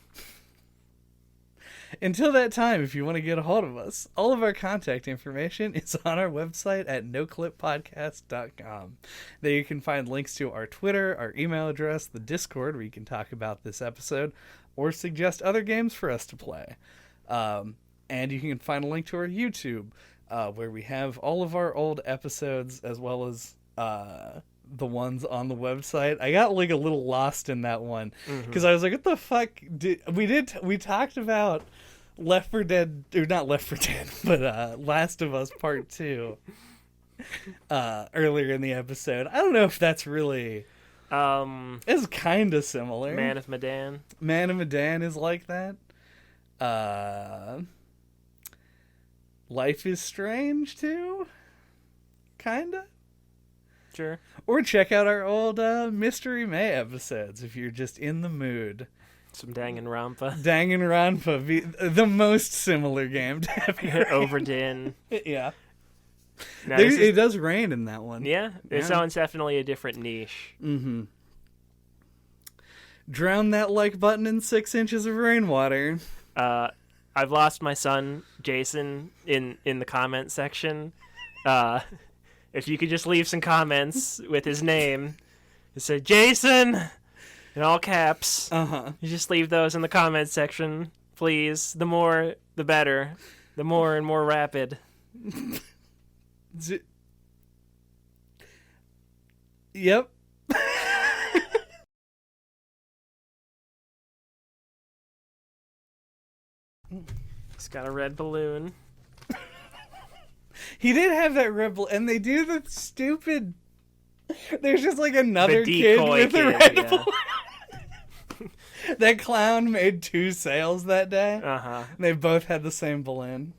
Until that time, if you want to get a hold of us, all of our contact information is on our website at noclippodcast.com. There you can find links to our Twitter, our email address, the Discord, where you can talk about this episode, or suggest other games for us to play. And you can find a link to our YouTube, where we have all of our old episodes, as well as the ones on the website. I got like a little lost in that one, because I was like, what the fuck we talked about Left 4 Dead, or not Left 4 Dead, but Last of Us Part 2 earlier in the episode. I don't know if that's really it's kind of similar. Man of Medan is like that. Life is Strange too, kinda. Sure. Or check out our old Mystery May episodes if you're just in the mood. Some Danganronpa. Danganronpa, the most similar game to Heavy Rain. Overdin. Yeah. Now, it does rain in that one. Yeah, this one's definitely a different niche. Drown that like button in 6 inches of rainwater. I've lost my son, Jason, in the comment section. If you could just leave some comments with his name. It said, Jason! In all caps. You just leave those in the comment section, please. The more, the better. The more and more rapid. Yep. He's got a red balloon. He did have that red balloon, and they do the stupid... There's just like another kid with a red balloon. That clown made 2 sales that day. And they both had the same balloon.